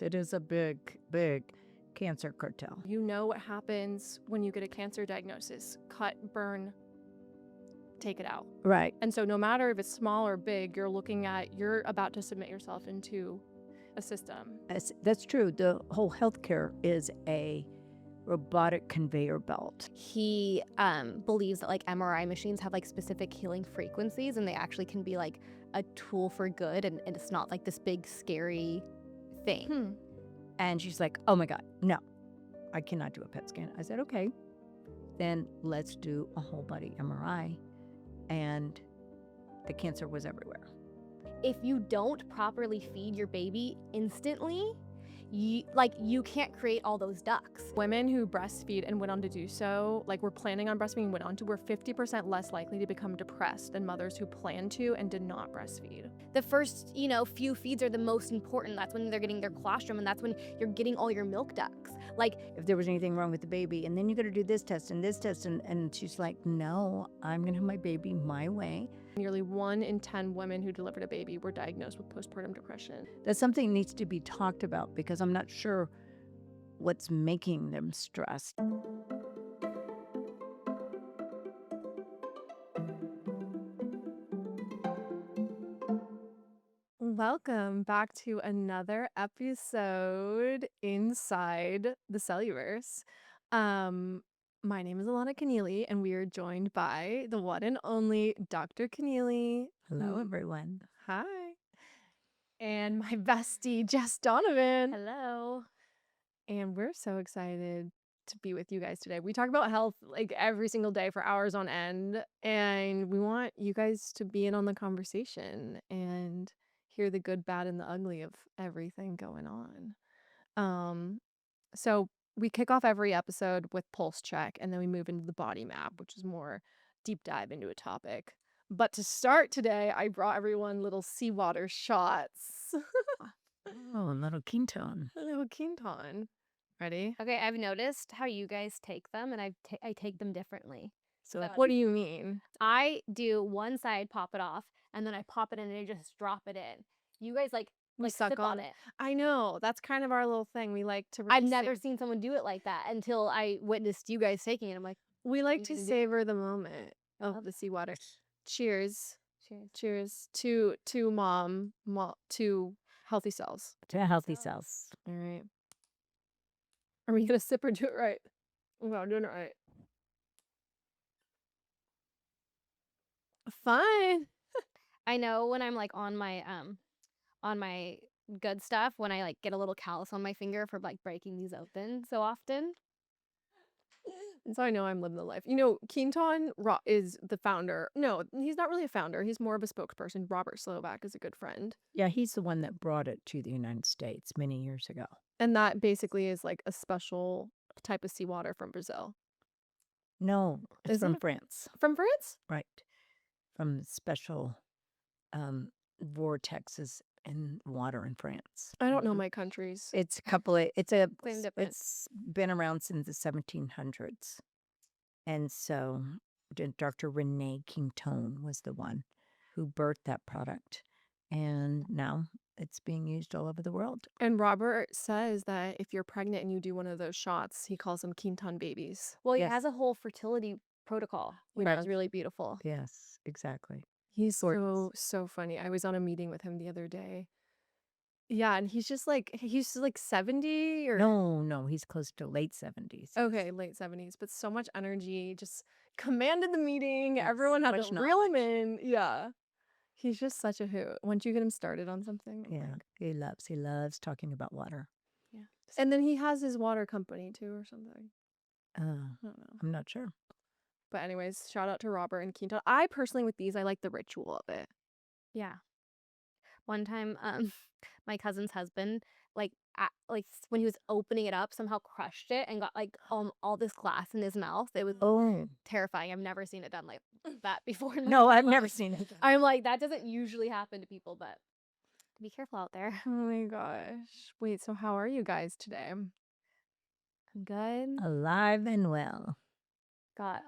It is a big, big cancer cartel. You know what happens when you get a cancer diagnosis. Cut, burn, take it out. Right. And so no matter if it's small or big, you're about to submit yourself into a system. That's true. The whole healthcare is a robotic conveyor belt. He believes that like MRI machines have like specific healing frequencies, and they actually can be like a tool for good, and it's not like this big scary thing. And she's like, oh my God, no, I cannot do a PET scan. I said, okay, then let's do a whole body MRI. And the cancer was everywhere. If you don't properly feed your baby instantly, you can't create all those ducts. Women who breastfeed and went on to do so, like were planning on breastfeeding and went on to, were 50% less likely to become depressed than mothers who planned to and did not breastfeed. The first, few feeds are the most important. That's when they're getting their colostrum, and that's when you're getting all your milk ducts. Like, if there was anything wrong with the baby, and then you got to do this test, and she's like, no, I'm going to have my baby my way. Nearly 1 in 10 women who delivered a baby were diagnosed with postpartum depression. That's something that needs to be talked about, because I'm not sure what's making them stressed. Welcome back to another episode inside the Celluverse. My name is Alana Keneally, and we are joined by the one and only Dr. Keneally. Hello, everyone. Hi. And my bestie, Jess Donovan. hello. And we're so excited to be with you guys today. We talk about health like every single day for hours on end, and we want you guys to be in on the conversation and hear the good, bad, and the ugly of everything going on. So we kick off every episode with pulse check, and then we move into the body map, which is more deep dive into a topic. But to start today, I brought everyone little seawater shots. Oh, a little Quinton. A little Quinton. Ready? Okay, I've noticed how you guys take them, and I take them differently. So what do you mean? I do one side, pop it off, and then I pop it in and I just drop it in. You guys like suck sip on it. I know. That's kind of our little thing. We like to I've never seen someone do it like that until I witnessed you guys taking it. I'm like, we like to gonna do- savor the moment of the seawater. Cheers. Cheers to mom to healthy cells. To healthy cells. All right. Are we gonna sip or do it right? Wow, doing it right. Fine. I know when I'm like on my good stuff, when I like get a little callus on my finger for like breaking these open so often. And so I know I'm living the life. You know, Quinton is the founder. No, he's not really a founder. He's more of a spokesperson. Robert Slovak is a good friend. Yeah, he's the one that brought it to the United States many years ago. And that basically is like a special type of seawater from Brazil. No, it's Isn't from it? France. From France? Right. From special vortexes in water in France. I don't know my countries. It's a couple of, Claim different. it's been around since the 1700s. And so Dr. Renee Quinton was the one who birthed that product. And now it's being used all over the world. And Robert says that if you're pregnant and you do one of those shots, he calls them Quinton babies. Well, he Yes. has a whole fertility protocol, which Right. is really beautiful. Yes, exactly. He's Gorgeous. so funny. I was on a meeting with him the other day. Yeah, and he's just like 70 or No, he's close to late 70s. okay, late 70s, but so much energy, just commanded the meeting. Yes, Everyone had much to reel him knowledge. in. Yeah. He's just such a hoot. Once you get him started on something. Yeah, he loves talking about water. Yeah. And then he has his water company too or something. Uh, I don't know. I'm not sure. But anyways, shout out to Robert and Quinton. I personally with these, I like the ritual of it. Yeah. One time, my cousin's husband, like when he was opening it up, somehow crushed it and got like all this glass in his mouth. It was Oh, terrifying. I've never seen it done like that before. in my no, I've life. never seen it. I'm like, that doesn't usually happen to people, but be careful out there. Oh my gosh. Wait, so how are you guys today? I'm good. Alive and well. Got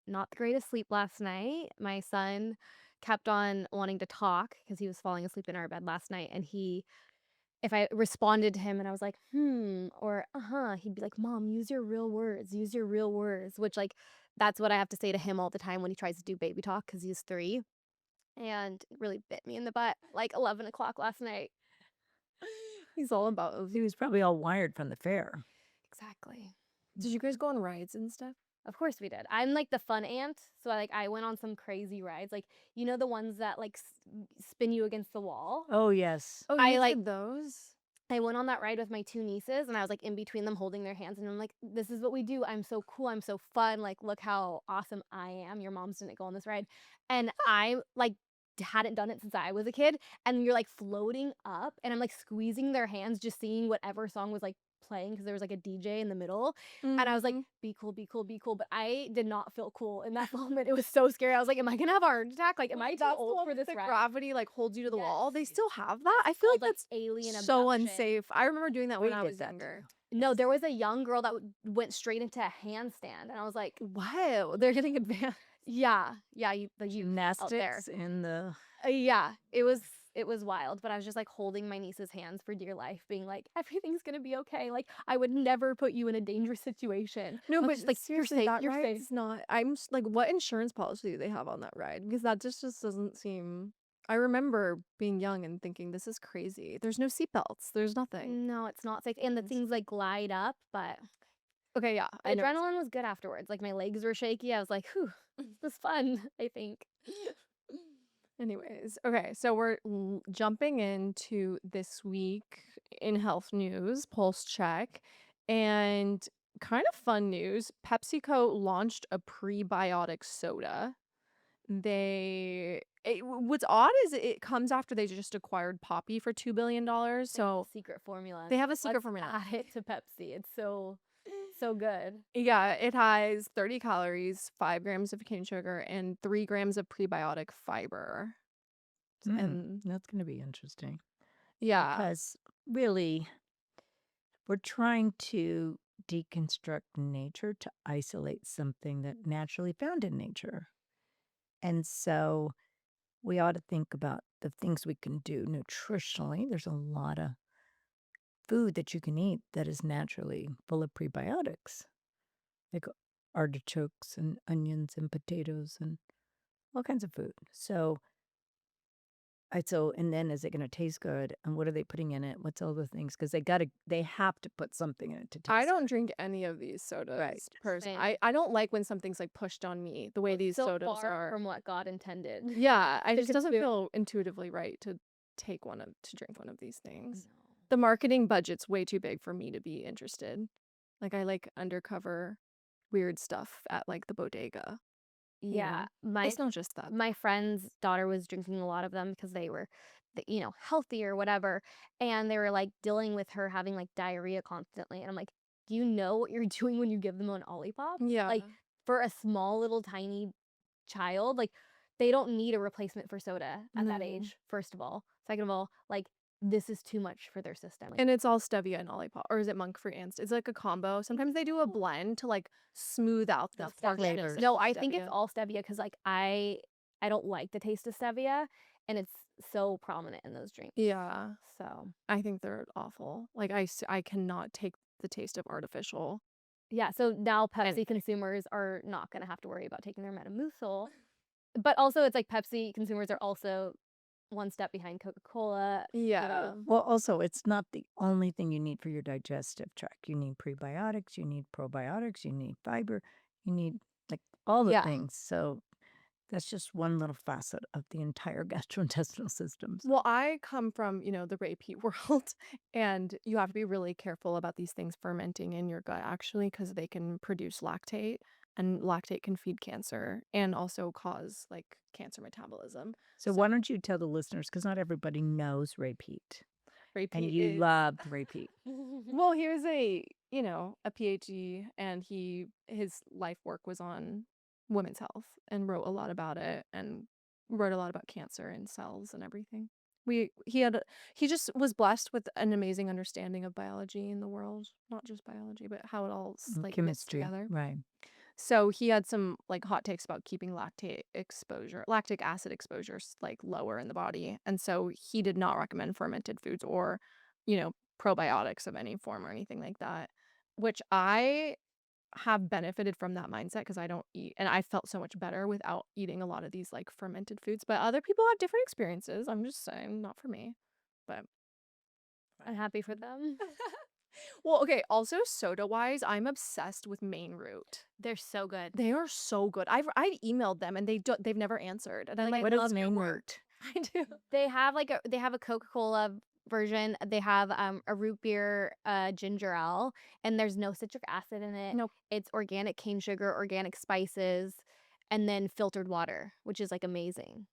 not the greatest sleep last night. My son kept on wanting to talk because he was falling asleep in our bed last night, and he if I responded to him and I was like, or he'd be like, Mom, use your real words, use your real words, which like that's what I have to say to him all the time when he tries to do baby talk because he's 3. And it really bit me in the butt like 11 o'clock last night. He's all about He was probably all wired from the fair. Exactly. Did you guys go on rides and stuff? Of course we did. I'm like the fun aunt, so I went on some crazy rides, like the ones that like spin you against the wall. Oh, yes. Oh, I you like did those? I went on that ride with my 2 nieces, and I was like in between them holding their hands, and I'm like, this is what we do. I'm so cool. I'm so fun. Like, look how awesome I am. Your moms didn't go on this ride, and I like hadn't done it since I was a kid. And you're like floating up, and I'm like squeezing their hands, just seeing whatever song was like playing because there was like a DJ in the middle. And I was like, Mhm. be cool, be cool, be cool. But I did not feel cool in that moment. It was so scary. I was like, am I gonna have a heart attack? Like, am I too That's the old one for with this the ride? gravity, like, holds you to the wall? They Yes. still have that? I feel like Called, like, that's alien so abduction. unsafe. I remember doing that We when I did was that younger. too. No, there was a young girl that went straight into a handstand, and I was like, Wow, they're getting advanced. yeah, the youth out there. Gymnastics in the Yeah, it was wild, but I was just like holding my niece's hands for dear life, being like, everything's gonna be okay. Like, I would never put you in a dangerous situation. No, I was but just like, you're seriously, safe, that you're ride safe. is not. Like, what insurance policy do they have on that ride? Because that just doesn't seem. I remember being young and thinking, this is crazy. There's no seatbelts. There's nothing. No, it's not safe. And the things like glide up, but Okay, yeah, the I know. adrenaline was good afterwards. Like my legs were shaky. I was like, whew, this was fun, I think. Anyways, okay, so we're jumping into this week in health news, pulse check, and kind of fun news. PepsiCo launched a prebiotic soda. What's odd is it comes after they just acquired Poppy for $2 billion. So Secret formula. they have a secret Let's formula. add it to Pepsi. It's so good. Yeah, it has 30 calories, 5 grams of cane sugar, and 3 grams of prebiotic fiber. And that's going to be interesting yeah, because really we're trying to deconstruct nature to isolate something that naturally found in nature. And so we ought to think about the things we can do nutritionally. There's a lot of food that you can eat that is naturally full of prebiotics, like artichokes and onions and potatoes and all kinds of food. And then is it going to taste good? And what are they putting in it? What's all the things? Because they have to put something in it to taste. I don't drink any of these sodas personally. Same. I don't like when something's like pushed on me the way these So sodas far are. from what God intended. Yeah, it to just doesn't consume. feel intuitively right to drink one of these things. The marketing budget's way too big for me to be interested. Like I like undercover weird stuff at like the bodega. you Yeah, know? It's not just that. my friend's daughter was drinking a lot of them because they were, healthy or whatever, and they were like dealing with her having like diarrhea constantly. And I'm like, do you know what you're doing when you give them an Olipop? Yeah. Like for a small little tiny child, like they don't need a replacement for soda at that No. age. First of all, second of all, like this is too much for their system. Like, And it's all stevia and Olipop, or is it monk fruit and it's like a combo. Sometimes they do a blend to like smooth out the harshness flavors. of no, the I think it's stevia. all stevia because like I don't like the taste of stevia, and it's so prominent in those drinks. Yeah, So I think they're awful. Like I cannot take the taste of artificial. yeah, so now Pepsi Anything. consumers are not gonna have to worry about taking their Metamucil, but also it's like Pepsi consumers are also one step behind Coca-Cola. Yeah. Well, also, it's not the only thing you need for your digestive tract. You need prebiotics, you need probiotics, you need fiber, you need like all the Yeah. things. So that's just one little facet of the entire gastrointestinal systems. Well, I come from, the repeat world, and you have to be really careful about these things fermenting in your gut actually because they can produce lactate, and lactate can feed cancer and also cause like cancer metabolism. So why don't you tell the listeners, because not everybody knows repeat, and Repeat you is loved repeat. well, he was a PhD, and his life work was on women's health and wrote a lot about it and wrote a lot about cancer and cells and everything. He just was blessed with an amazing understanding of biology in the world, not just biology, but how it all like knits Chemistry, together. right? So he had some like hot takes about keeping lactic acid exposures like lower in the body. And so he did not recommend fermented foods or probiotics of any form or anything like that, which I have benefited from that mindset because I don't eat, and I felt so much better without eating a lot of these like fermented foods. But other people have different experiences. I'm just saying, not for me. But I'm happy for them. well, okay. Also, soda wise, I'm obsessed with Maine Root. They're so good. They are so good. I've emailed them and they've never answered. And I'm Like, like, I What love is your main work. root? I do. They have a Coca-Cola version. They have a root beer ginger ale, and there's no citric acid in it. Nope. It's organic cane sugar, organic spices, and then filtered water, which is like amazing.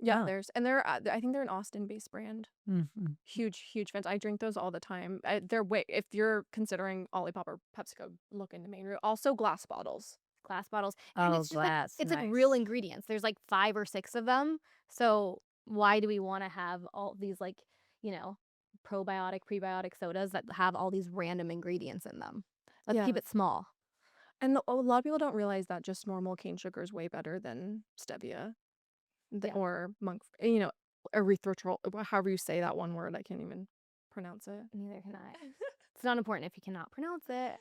Yeah, Oh. they're I think they're an Austin-based brand. Mhm. Huge fans. I drink those all the time. They're way if you're considering Olipop or PepsiCo, look into Maine Root. Also glass bottles. Glass bottles, and Oh, it's just like glass, it's like real nice. ingredients. There's like 5 or 6 of them. So why do we want to have all these like, you know, probiotic, prebiotic sodas that have all these random ingredients in them? Let's Yeah. keep it small. And a lot of people don't realize that just normal cane sugar is way better than stevia Yeah. or erythritol, however you say that one word. I can't even pronounce it. Neither can I. It's not important if you cannot pronounce it.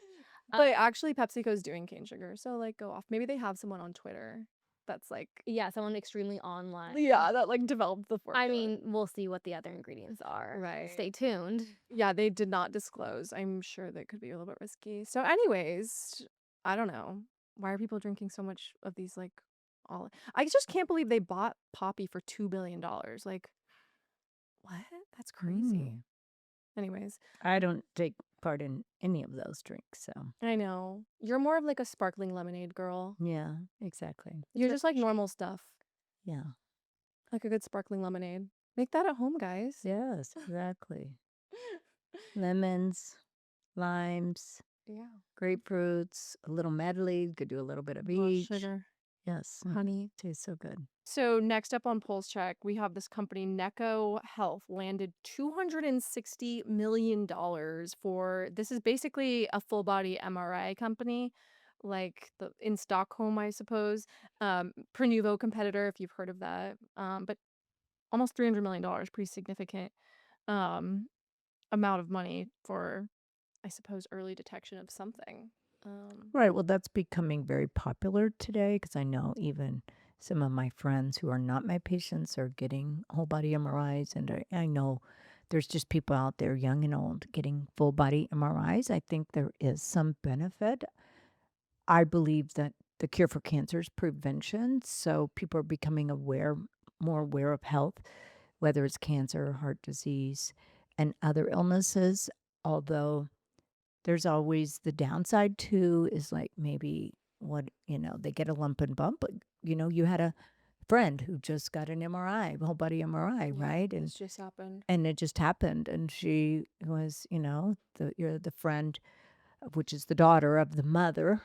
But actually, PepsiCo's doing cane sugar, so like go off. Maybe they have someone on Twitter that's like, Yeah, someone extremely online. yeah, that like developed the formula. I mean, we'll see what the other ingredients are. Right. Stay tuned. Yeah, they did not disclose. I'm sure that could be a little bit risky. So, anyways, I don't know. Why are people drinking so much of these like all I just can't believe they bought Poppy for $2 billion. Like, what? That's crazy. Mm. Anyways, I don't take part in any of those drinks, so I know. You're more of like a sparkling lemonade girl. yeah, exactly. You're just like normal stuff. Yeah. Like a good sparkling lemonade. Make that at home, guys. Yes, exactly. Lemons, limes, Yeah. grapefruits, a little medley. Could do a little bit of Little each. sugar, Yes, honey. tastes so good. So next up on Pulse Check, we have this company, Necco Health, landed $260 million for this is basically a full body MRI company, like the in Stockholm, I suppose. Prenuvo competitor, if you've heard of that. But almost $300 million, pretty significant um amount of money for, I suppose, early detection of something. Right. Well, that's becoming very popular today because I know even some of my friends who are not my patients are getting whole body MRIs. And I know there's just people out there, young and old, getting full body MRIs. I think there is some benefit. I believe that the cure for cancer is prevention. So people are becoming more aware of health, whether it's cancer, heart disease, and other illnesses. Although there's always the downside too, is like maybe they get a lump and bump. But, you had a friend who just got an MRI, whole body MRI, right? This just happened. And it just happened. And she was, the friend, which is the daughter of the mother,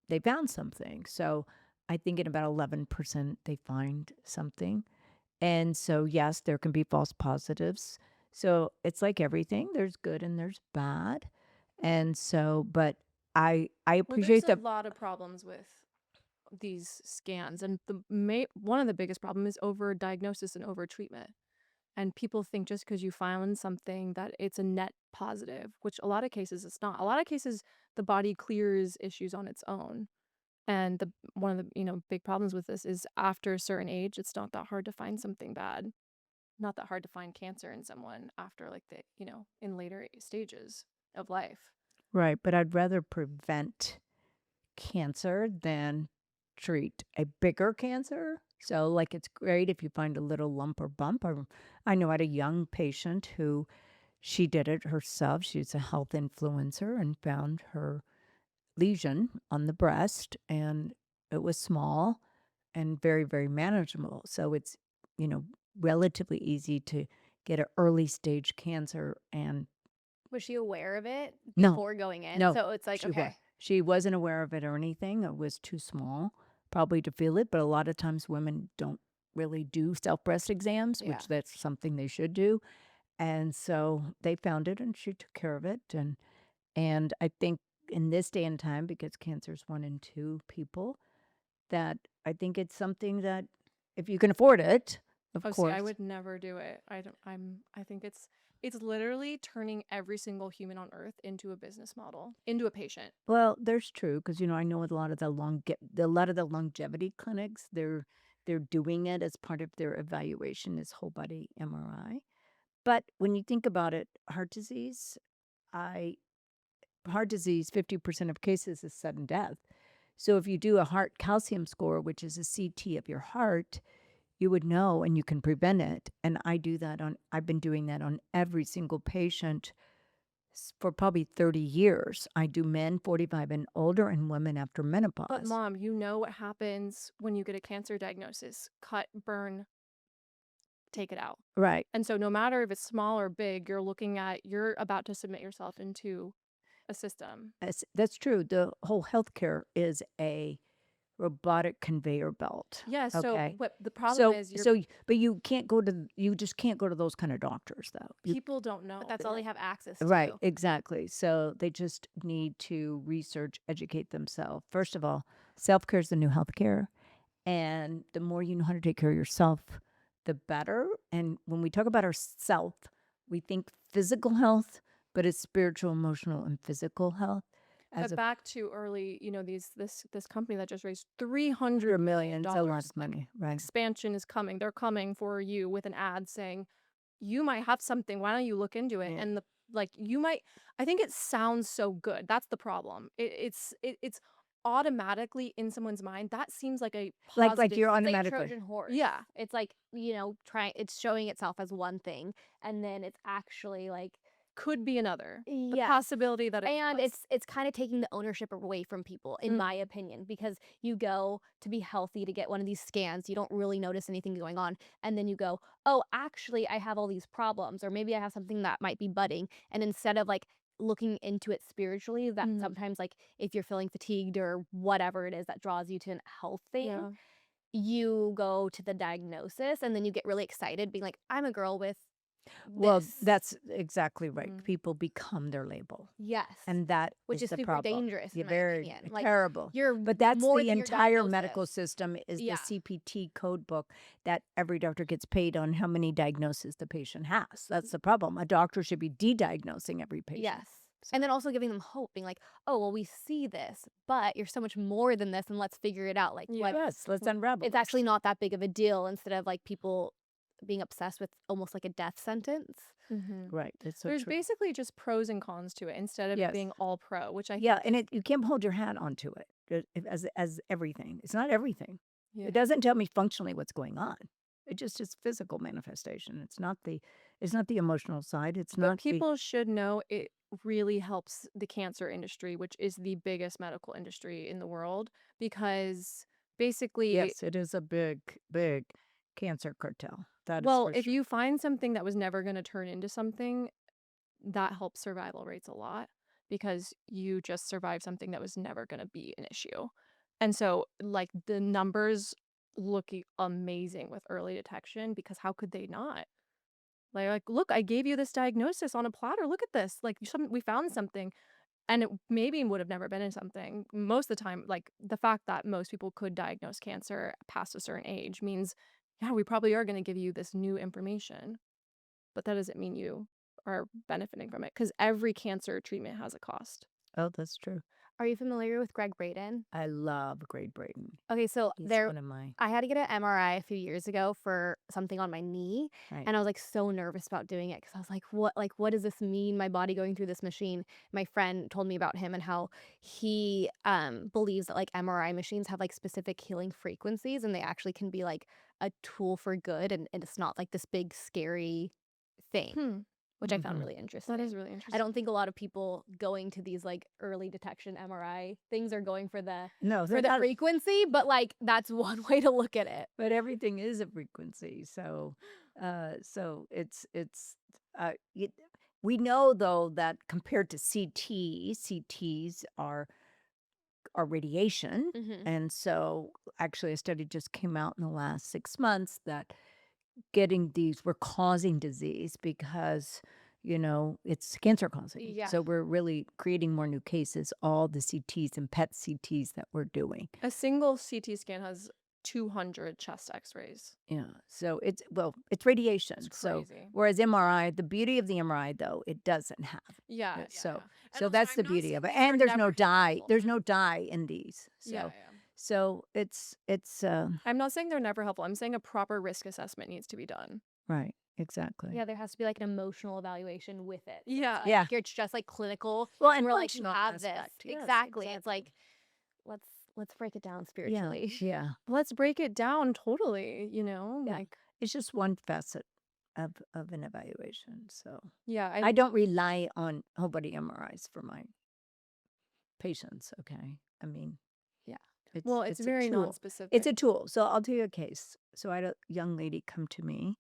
they found something. So I think in about 11% they find something. And so, yes, there can be false positives. So it's like everything. There's good and there's bad. And so, but I Well, appreciate there's that. a lot of problems with these scans, and one of the biggest problem is over diagnosis and over treatment. And people think just because you find something that it's a net positive, which a lot of cases it's not. A lot of cases the body clears issues on its own. And one of the big problems with this is after a certain age, it's not that hard to find something bad. Not that hard to find cancer in someone after like in later stages of life. Right. But I'd rather prevent cancer than treat a bigger cancer. So, like, it's great if you find a little lump or bump. I know I had a young patient who she did it herself. She's a health influencer and found her lesion on the breast, and it was small and very, very manageable. So it's, you know, relatively easy to get an early stage cancer. And Was she aware of it no, before going in? no, So it's like, okay. she wasn't aware of it or anything. It was too small probably to feel it. But a lot of times women don't really do self breast exams, Yeah. which that's something they should do. And so they found it and she took care of it. And I think in this day and time, because cancer is 1 in 2 people, that I think it's something that if you can afford it, of Oh, course. see, I would never do it. I don't. I think it's It's literally turning every single human on earth into a business model, into a patient. Well, there's true because I know with a lot of the longevity clinics, they're doing it as part of their evaluation is whole body MRI. But when you think about it, I heart disease, 50% of cases is sudden death. So if you do a heart calcium score, which is a CT of your heart, you would know and you can prevent it. And I've been doing that on every single patient for probably 30 years. I do men 45 and older and women after But menopause. mom, you know what happens when you get a cancer diagnosis: cut, burn, take it out. Right. And so no matter if it's small or big, you're about to submit yourself into a system. That's true. The whole healthcare is a robotic conveyor belt. Yeah, so Okay. what the problem So, is but you just can't go to those kind of doctors though. people don't know. But that's all they have access to. Right, exactly. So they just need to research, educate themselves. First of all, self care is the new healthcare. And the more you know how to take care of yourself, the better. And when we talk about our self, we think physical health, but it's spiritual, emotional, and physical health. As But a back to early, this company that just raised $300 million, it's a lot dollars. of money, right? Expansion is coming. They're coming for you with an ad saying, you might have something. Why don't you look into it? Yeah. And you might. I think it sounds so good. That's the problem. It's automatically in someone's mind. That seems like a Like positive. you're It's like a automatically. Trojan horse. Yeah. It's like, it's showing itself as one thing, and then it's actually like, Could be another. The yes. possibility that And was. it's kind of taking the ownership away from people, in my opinion, because you go to be healthy to get one of these scans, you don't really notice anything going on, and then you go, oh, actually, I have all these problems, or maybe I have something that might be budding, and instead of like looking into it spiritually, that sometimes like if you're feeling fatigued or whatever it is that draws you to a health thing, Yeah. you go to the diagnosis, and then you get really excited, being like, I'm a girl with Well, this. that's exactly right. People become their label. Yes. And that Which is the super problem. dangerous, Yeah, in my very opinion. Like, terrible. you're But that's more the than your entire medical diagnosis. system is Yeah. the CPT code book that every doctor gets paid on how many diagnoses the patient has. That's the problem. A doctor should be de-diagnosing every patient. Yes. And then also giving them hope, being like, oh, well, we see this, but you're so much more than this, and let's figure it out. Like, Yes, let's unravel it's it. actually not that big of a deal, instead of like people being obsessed with almost like a death sentence. Right. It's so There's true. basically just pros and cons to it instead of it Yes. being all pro, which I Yeah, and you can't hold your hat onto it as everything. It's not everything. Yeah. It doesn't tell me functionally what's going on. It just is physical manifestation. It's not the emotional side. It's But not people should know it really helps the cancer industry, which is the biggest medical industry in the world, because basically, Yes, it is a big, big cancer cartel. That is well, for if sure. you find something that was never going to turn into something, that helps survival rates a lot, because you just survived something that was never going to be an issue. And so, like, the numbers look amazing with early detection, because how could they not? Like, look, I gave you this diagnosis on a platter. Look at this. Like, we found something, and it maybe would have never been in something. Most of the time, like, the fact that most people could diagnose cancer past a certain age means, yeah, we probably are going to give you this new information. But that doesn't mean you are benefiting from it, because every cancer treatment has a cost. Oh, that's true. Are you familiar with Greg Braden? I love Greg Braden. Okay, so He's there, one of my I had to get an MRI a few years ago for something on my knee, right. and I was like so nervous about doing it because I was like, what does this mean? My body going through this machine. My friend told me about him and how he believes that like MRI machines have like specific healing frequencies, and they actually can be like a tool for good, and it's not like this big scary thing, which I found really interesting. That is really interesting. I don't think a lot of people going to these like early detection MRI things are going for the No, for the frequency, but like that's one way to look at it. but everything is a frequency. So we know though that compared to CTs are radiation. And so actually a study just came out in the last 6 months that we're causing disease because it's cancer causing. Yeah. So we're really creating more new cases, all the CTs and PET CTs that we're doing. A single CT scan has 200 chest x-rays. Yeah. So it's radiation. It's So crazy. whereas MRI, the beauty of the MRI though, it doesn't have. Yeah, it. yeah, So yeah. And so also, that's I'm the not beauty saying of it. these are And there's no never dye. helpful. There's no dye in these. So Yeah, yeah. so it's I'm not saying they're never helpful. I'm saying a proper risk assessment needs to be done. right. Exactly. Yeah, there has to be like an emotional evaluation with it. Yeah. Yeah. You're just like clinical. Well, and we're like, you functional have this. aspect. Yes, Exactly. It's like, let's break it down Yeah. spiritually. Yeah. Let's break it down totally, Yeah. like, It's just one facet of an evaluation. So yeah, I don't rely on whole body MRIs for my patients. Okay. I mean, Yeah. it's Well, it's a very tool. non-specific. It's a tool. So I'll tell you a case. So I had a young lady come to me,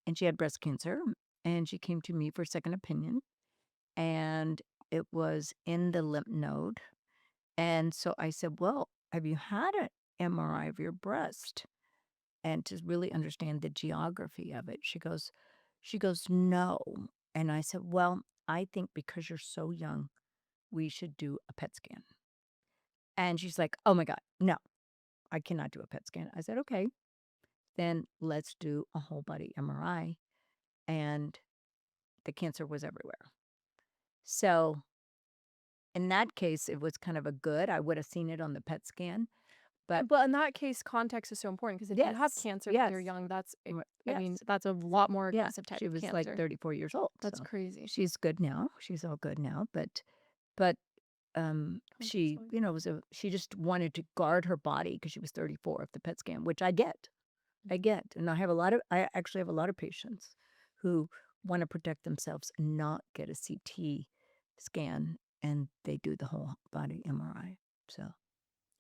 and she had breast cancer, and she came to me for a second opinion, and it was in the lymph node. And so I said, "Well, have you had an MRI of your breast?" And to really understand the geography of it. She goes, "No." And I said, "Well, I think because you're so young, we should do a PET scan." And she's like, "Oh my God, no, I cannot do a PET scan." I said, "Okay, then let's do a whole body MRI." And the cancer was everywhere. So in that case, it was kind of a good. I would have seen it on the PET scan. But But in that case, context is so important because if you have yes, cancer when you're yes, young, I mean, yes. that's a lot more Yeah, aggressive type she of was like cancer. 34 years old. That's So crazy. she's good now. She's all good now. But she, Context. she just wanted to guard her body because she was 34 of the PET scan, which I get. And I actually have a lot of patients who want to protect themselves and not get a CT scan, and they do the whole body MRI. So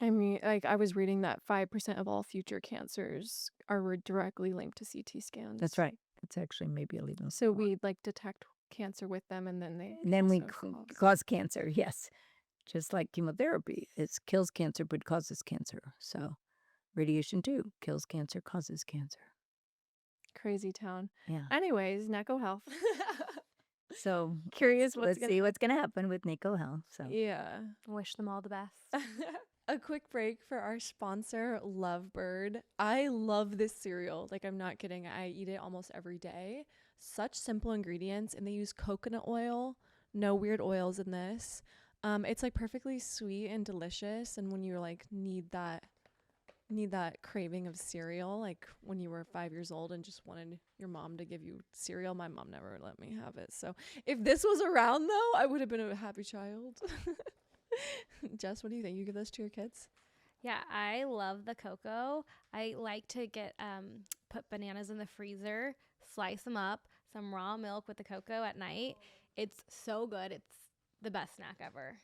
I mean, like I was reading that 5% of all future cancers are directly linked to CT scans. that's right. It's actually maybe a little. So we like detect cancer with them and then they And then we also cause. cause cancer. Yes, just like chemotherapy, it kills cancer but causes cancer. So radiation too kills cancer, causes cancer. Crazy town. Yeah. Anyways, Neko Health. So Curious what's let's gonna see what's going to happen with Nico Health. So Yeah. Wish them all the best. A quick break for our sponsor, Lovebird. I love this cereal. Like, I'm not kidding. I eat it almost every day. Such simple ingredients, and they use coconut oil. No weird oils in this. It's like perfectly sweet and delicious. And when you like need that craving of cereal, like when you were 5 years old and just wanted your mom to give you cereal, my mom never let me have it. So if this was around though, I would have been a happy child. Jess, what do you think? You give this to your kids? Yeah, I love the cocoa. I like to get put bananas in the freezer, slice them up, some raw milk with the cocoa at night. It's so good. It's the best snack ever.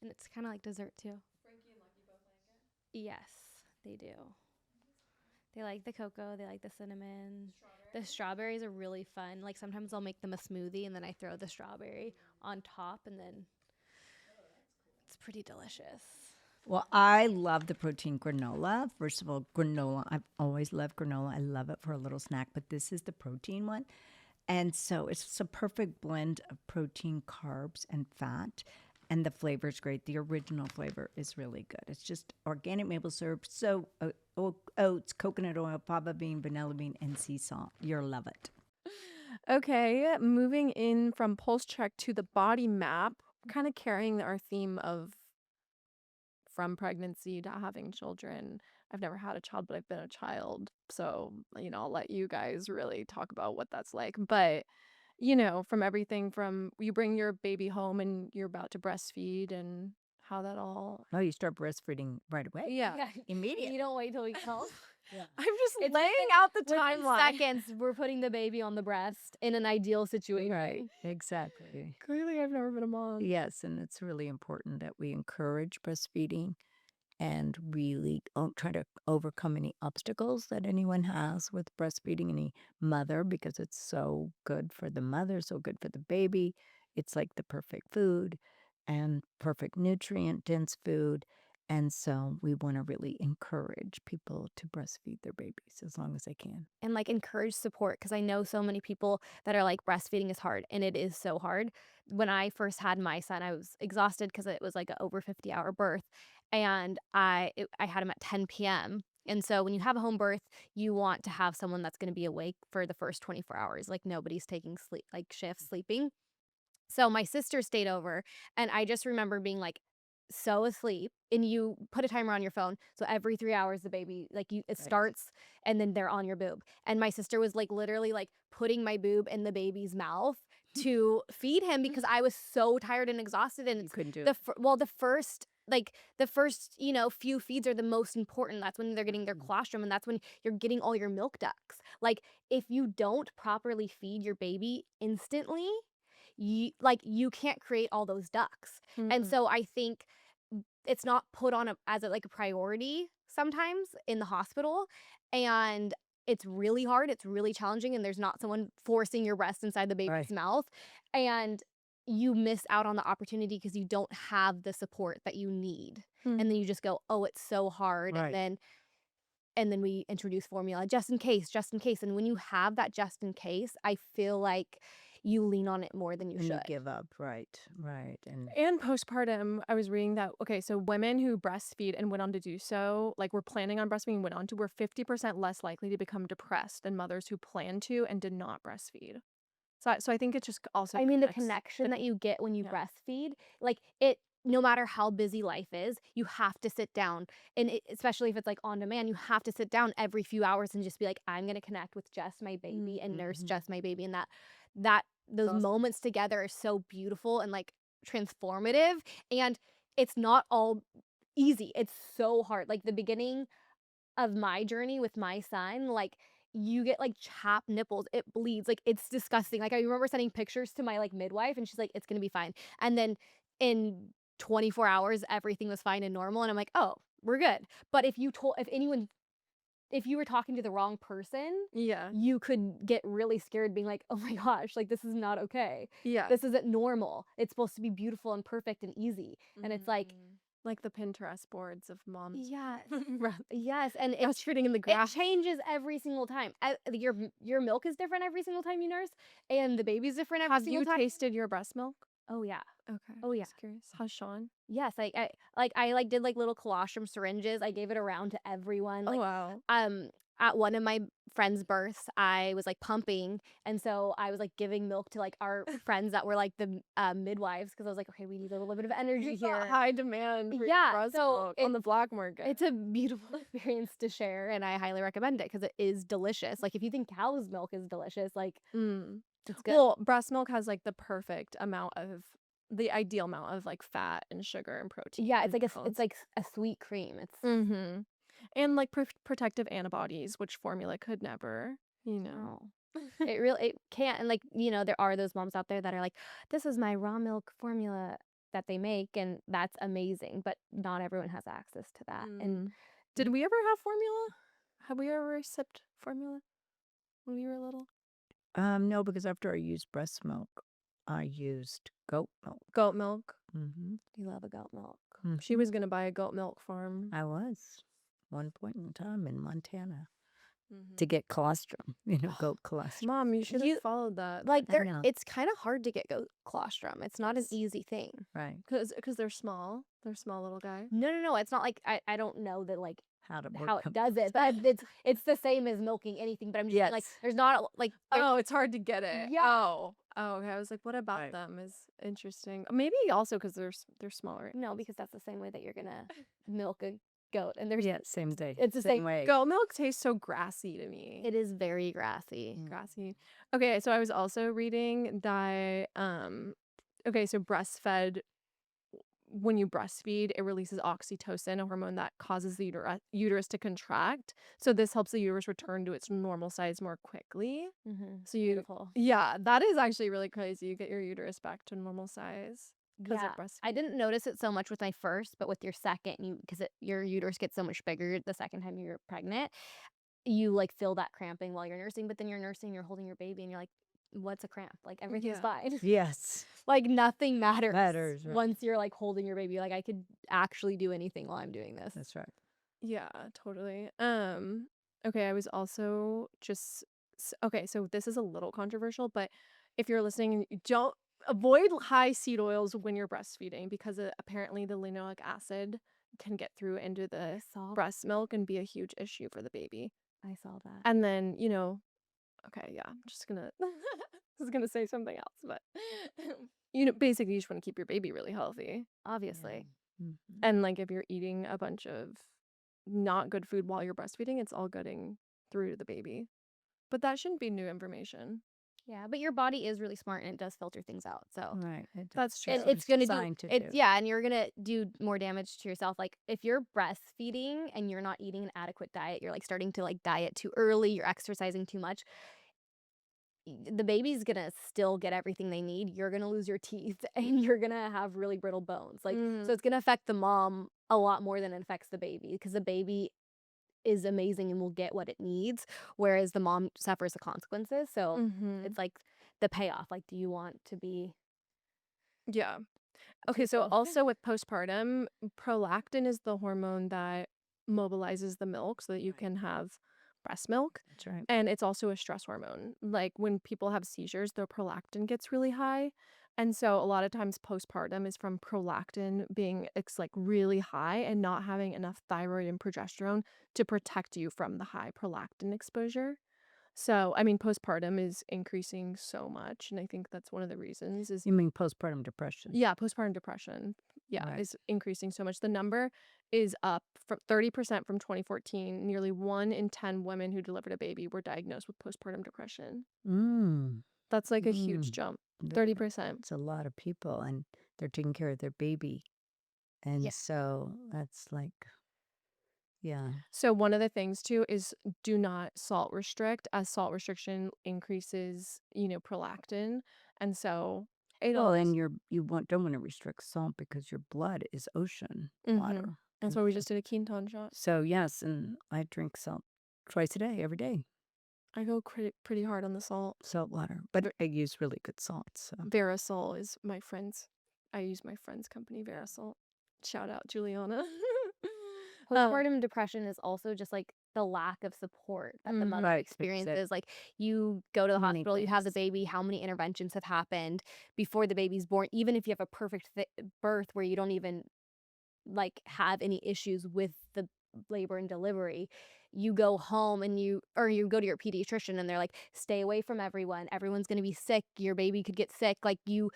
And it's kind of like dessert too. Frankie and Lucky both like it? Yes, they do. They like the cocoa, they like the cinnamon. The strawberries are really fun. Like sometimes I'll make them a smoothie and then I throw the strawberry on top and then it's pretty delicious. well, I love the protein granola. First of all, granola. I've always loved granola. I love it for a little snack, but this is the protein one. And so it's a perfect blend of protein, carbs, and fat. And the flavor is great. The original flavor is really good. It's just organic maple syrup, oats, coconut oil, fava bean, vanilla bean, and sea salt. You'll love it. Okay, moving in from Pulse Check to the body map, kind of carrying our theme of from pregnancy to having children. I've never had a child, but I've been a child. So, I'll let you guys really talk about what that's like. But, from everything from you bring your baby home and you're about to breastfeed and how that all. Oh, you start breastfeeding right away. Yeah. Immediately. You don't wait till we come. I'm just It's laying within- out the Within timeline. seconds, we're putting the baby on the breast in an ideal situation. Right, exactly. Clearly, I've never been a mom. Yes, and it's really important that we encourage breastfeeding and really try to overcome any obstacles that anyone has with breastfeeding, any mother, because it's so good for the mother, so good for the baby. It's like the perfect food and perfect nutrient dense food. And so we want to really encourage people to breastfeed their babies as long as they can. And like encourage support because I know so many people that are like breastfeeding is hard and it is so hard. When I first had my son, I was exhausted because it was like an over 50-hour birth, and I had him at 10 p.m. And so when you have a home birth, you want to have someone that's going to be awake for the first 24 hours. Like nobody's taking sleep, like shifts sleeping. So my sister stayed over, and I just remember being like so asleep, and you put a timer on your phone. So every 3 hours, the baby, like it Right. starts, and then they're on your boob. And my sister was like literally like putting my boob in the baby's mouth to feed him because I was so tired and exhausted. And You it's couldn't do the it. the first few feeds are the most important. That's when they're getting their colostrum, and that's when you're getting all your milk ducts. Like if you don't properly feed your baby instantly, you can't create all those ducts. And Mm. so I think it's not put on as a priority sometimes in the hospital, and it's really hard, it's really challenging, and there's not someone forcing your breast inside the baby's Right. mouth, and you miss out on the opportunity because you don't have the support that you need. And then you just go, oh, it's so hard. Right. And then we introduce formula just in case, just in case. And when you have that just in case, I feel like you lean on it more than you And you should. give up. Right. Right. And postpartum, I was reading that, okay, so women who breastfeed and went on to do so, like were planning on breastfeeding, went on to, were 50% less likely to become depressed than mothers who planned to and did not breastfeed. So I think it just also I mean, the connects connection that you get when you yeah. breastfeed, like it, no matter how busy life is, you have to sit down. And especially if it's like on demand, you have to sit down every few hours and just be like, I'm going to connect with just my baby and nurse Mhm. just my baby. And those awesome. moments together are so beautiful and like transformative. And it's not all easy. It's so hard. Like the beginning of my journey with my son, like you get like chapped nipples, it bleeds, like it's disgusting. Like I remember sending pictures to my like midwife, and she's like, it's gonna be fine. And then in 24 hours, everything was fine and normal. And I'm like, oh, we're good. But if you were talking to the wrong person, Yeah. you could get really scared being like, oh my gosh, like this is not okay. Yeah. This isn't normal. It's supposed to be beautiful and perfect and easy. And it's like, like the Pinterest boards of moms. yes, yes. And Breastfeeding in the it grass. changes every single time. Your milk is different every single time you nurse, and the baby's different every Have single you time. tasted your breast milk? Oh yeah. Okay. Oh yeah. Just curious. How's Sean? Yes, I did like little colostrum syringes. I gave it around to everyone. Oh Like wow. at one of my friends' births, I was like pumping, and so I was like giving milk to like our friends that were like the midwives, because I was like, okay, we need a little bit of energy You've got here. high demand for your Yeah, breast so milk on the black market. it's a beautiful experience to share, and I highly recommend it because it is delicious. Like if you think cow's milk is delicious, like it's good. Well, breast milk has like the ideal amount of like fat and sugar and protein. Yeah, and it's minerals. like a sweet cream. It's Mm-hmm. And like protective antibodies, which formula could never, you know. no. It can't. And like, there are those moms out there that are like, this is my raw milk formula that they make, and that's amazing, but not everyone has access to that. And Did we ever have formula? Have we ever sipped formula when we were little? No, because after I used breast milk, I used goat milk. Goat milk. Mm-hmm. you love a goat milk. She was gonna buy a goat milk farm. I was one point in time in Montana to get colostrum, goat colostrum. Mom, you should You- have followed that. Like I know. it's kind of hard to get goat colostrum. It's not an easy thing. Right. Because they're small. They're small little guys. No. It's not like I don't know that like How to work how it them. does it, but it's the same as milking anything. But I'm just saying, like Yes. there's not like Oh, it's hard to get it. Yeah. Oh, okay. I was like, what about Right. them is interesting. Maybe also because they're smaller. no, because that's the same way that you're gonna milk a goat, and there's Yeah, same day. It's the same way. Goat milk tastes so grassy to me. it is very grassy. Grassy. Okay, so I was also reading that okay, so breastfed, when you breastfeed, it releases oxytocin, a hormone that causes the uterus to contract. So this helps the uterus return to its normal size more quickly. So Beautiful. yeah, that is actually really crazy. You get your uterus back to normal size because Yeah, of breastfeeding. I didn't notice it so much with my first, but with your second, because your uterus gets so much bigger the second time you're pregnant, you like feel that cramping while you're nursing. But then you're nursing, you're holding your baby, and you're like, what's a cramp? Like everything's Yeah. fine. Yes. Like nothing matters. Matters, right. Once you're like holding your baby. Like I could actually do anything while I'm doing this. That's right. Yeah, totally. Okay, I was also just okay, so this is a little controversial, but if you're listening, don't avoid high seed oils when you're breastfeeding because apparently the linoleic acid can get through into the Saw breast milk and be a huge issue for the baby. I saw that. And then, okay, yeah, I'm just gonna I was gonna say something else, but basically you just want to keep your baby really healthy. Obviously. Mhm. And like if you're eating a bunch of not good food while you're breastfeeding, it's all getting through to the baby. But that shouldn't be new information. Yeah, but your body is really smart and it does filter things out. So Right. That's true. and what it's gonna do designed to it's do. yeah, and you're gonna do more damage to yourself. Like if you're breastfeeding and you're not eating an adequate diet, you're like starting to like diet too early, you're exercising too much. The baby's gonna still get everything they need. You're gonna lose your teeth and you're gonna have really brittle bones. Like so it's gonna affect the mom a lot more than it affects the baby because the baby is amazing and will get what it needs, whereas the mom suffers the consequences. So Mm-hmm. it's like the payoff. Like, do you want to be Yeah. Okay, so people? also with postpartum, prolactin is the hormone that mobilizes the milk so that you Right. can have breast milk. That's right. And it's also a stress hormone. Like when people have seizures, their prolactin gets really high. And so a lot of times postpartum is from prolactin being like really high and not having enough thyroid and progesterone to protect you from the high prolactin exposure. So, I mean, postpartum is increasing so much, and I think that's one of the reasons is You mean postpartum depression? yeah, postpartum depression. Yeah, Right. is increasing so much. The number is up from 30% from 2014. Nearly 1 in 10 women who delivered a baby were diagnosed with postpartum depression. Mm. That's like a huge Mm. jump. Th- 30%. It's a lot of people, and they're taking care of their baby. And Yeah. so that's like, yeah. So one of the things too is do not salt restrict, as salt restriction increases, prolactin. And so it Well, all and don't want to restrict salt because your blood is ocean water. That's And why we just did a Quinton shot. so yes, and I drink salt twice a day, every day, I go pretty hard on the salt. salt water. But I use really good salt. So Verisol is my friend's. I use my friend's company, Verisol. Shout out, Juliana. Postpartum depression is also just like the lack of support that the mother Right, because experiences. Like you go to the many hospital, you have the things. baby, how many interventions have happened before the baby's born, even if you have a perfect birth where you don't even like have any issues with the labor and delivery. You go home and you go to your pediatrician and they're like, stay away from everyone. Everyone's gonna be sick. Your baby could get sick. Like you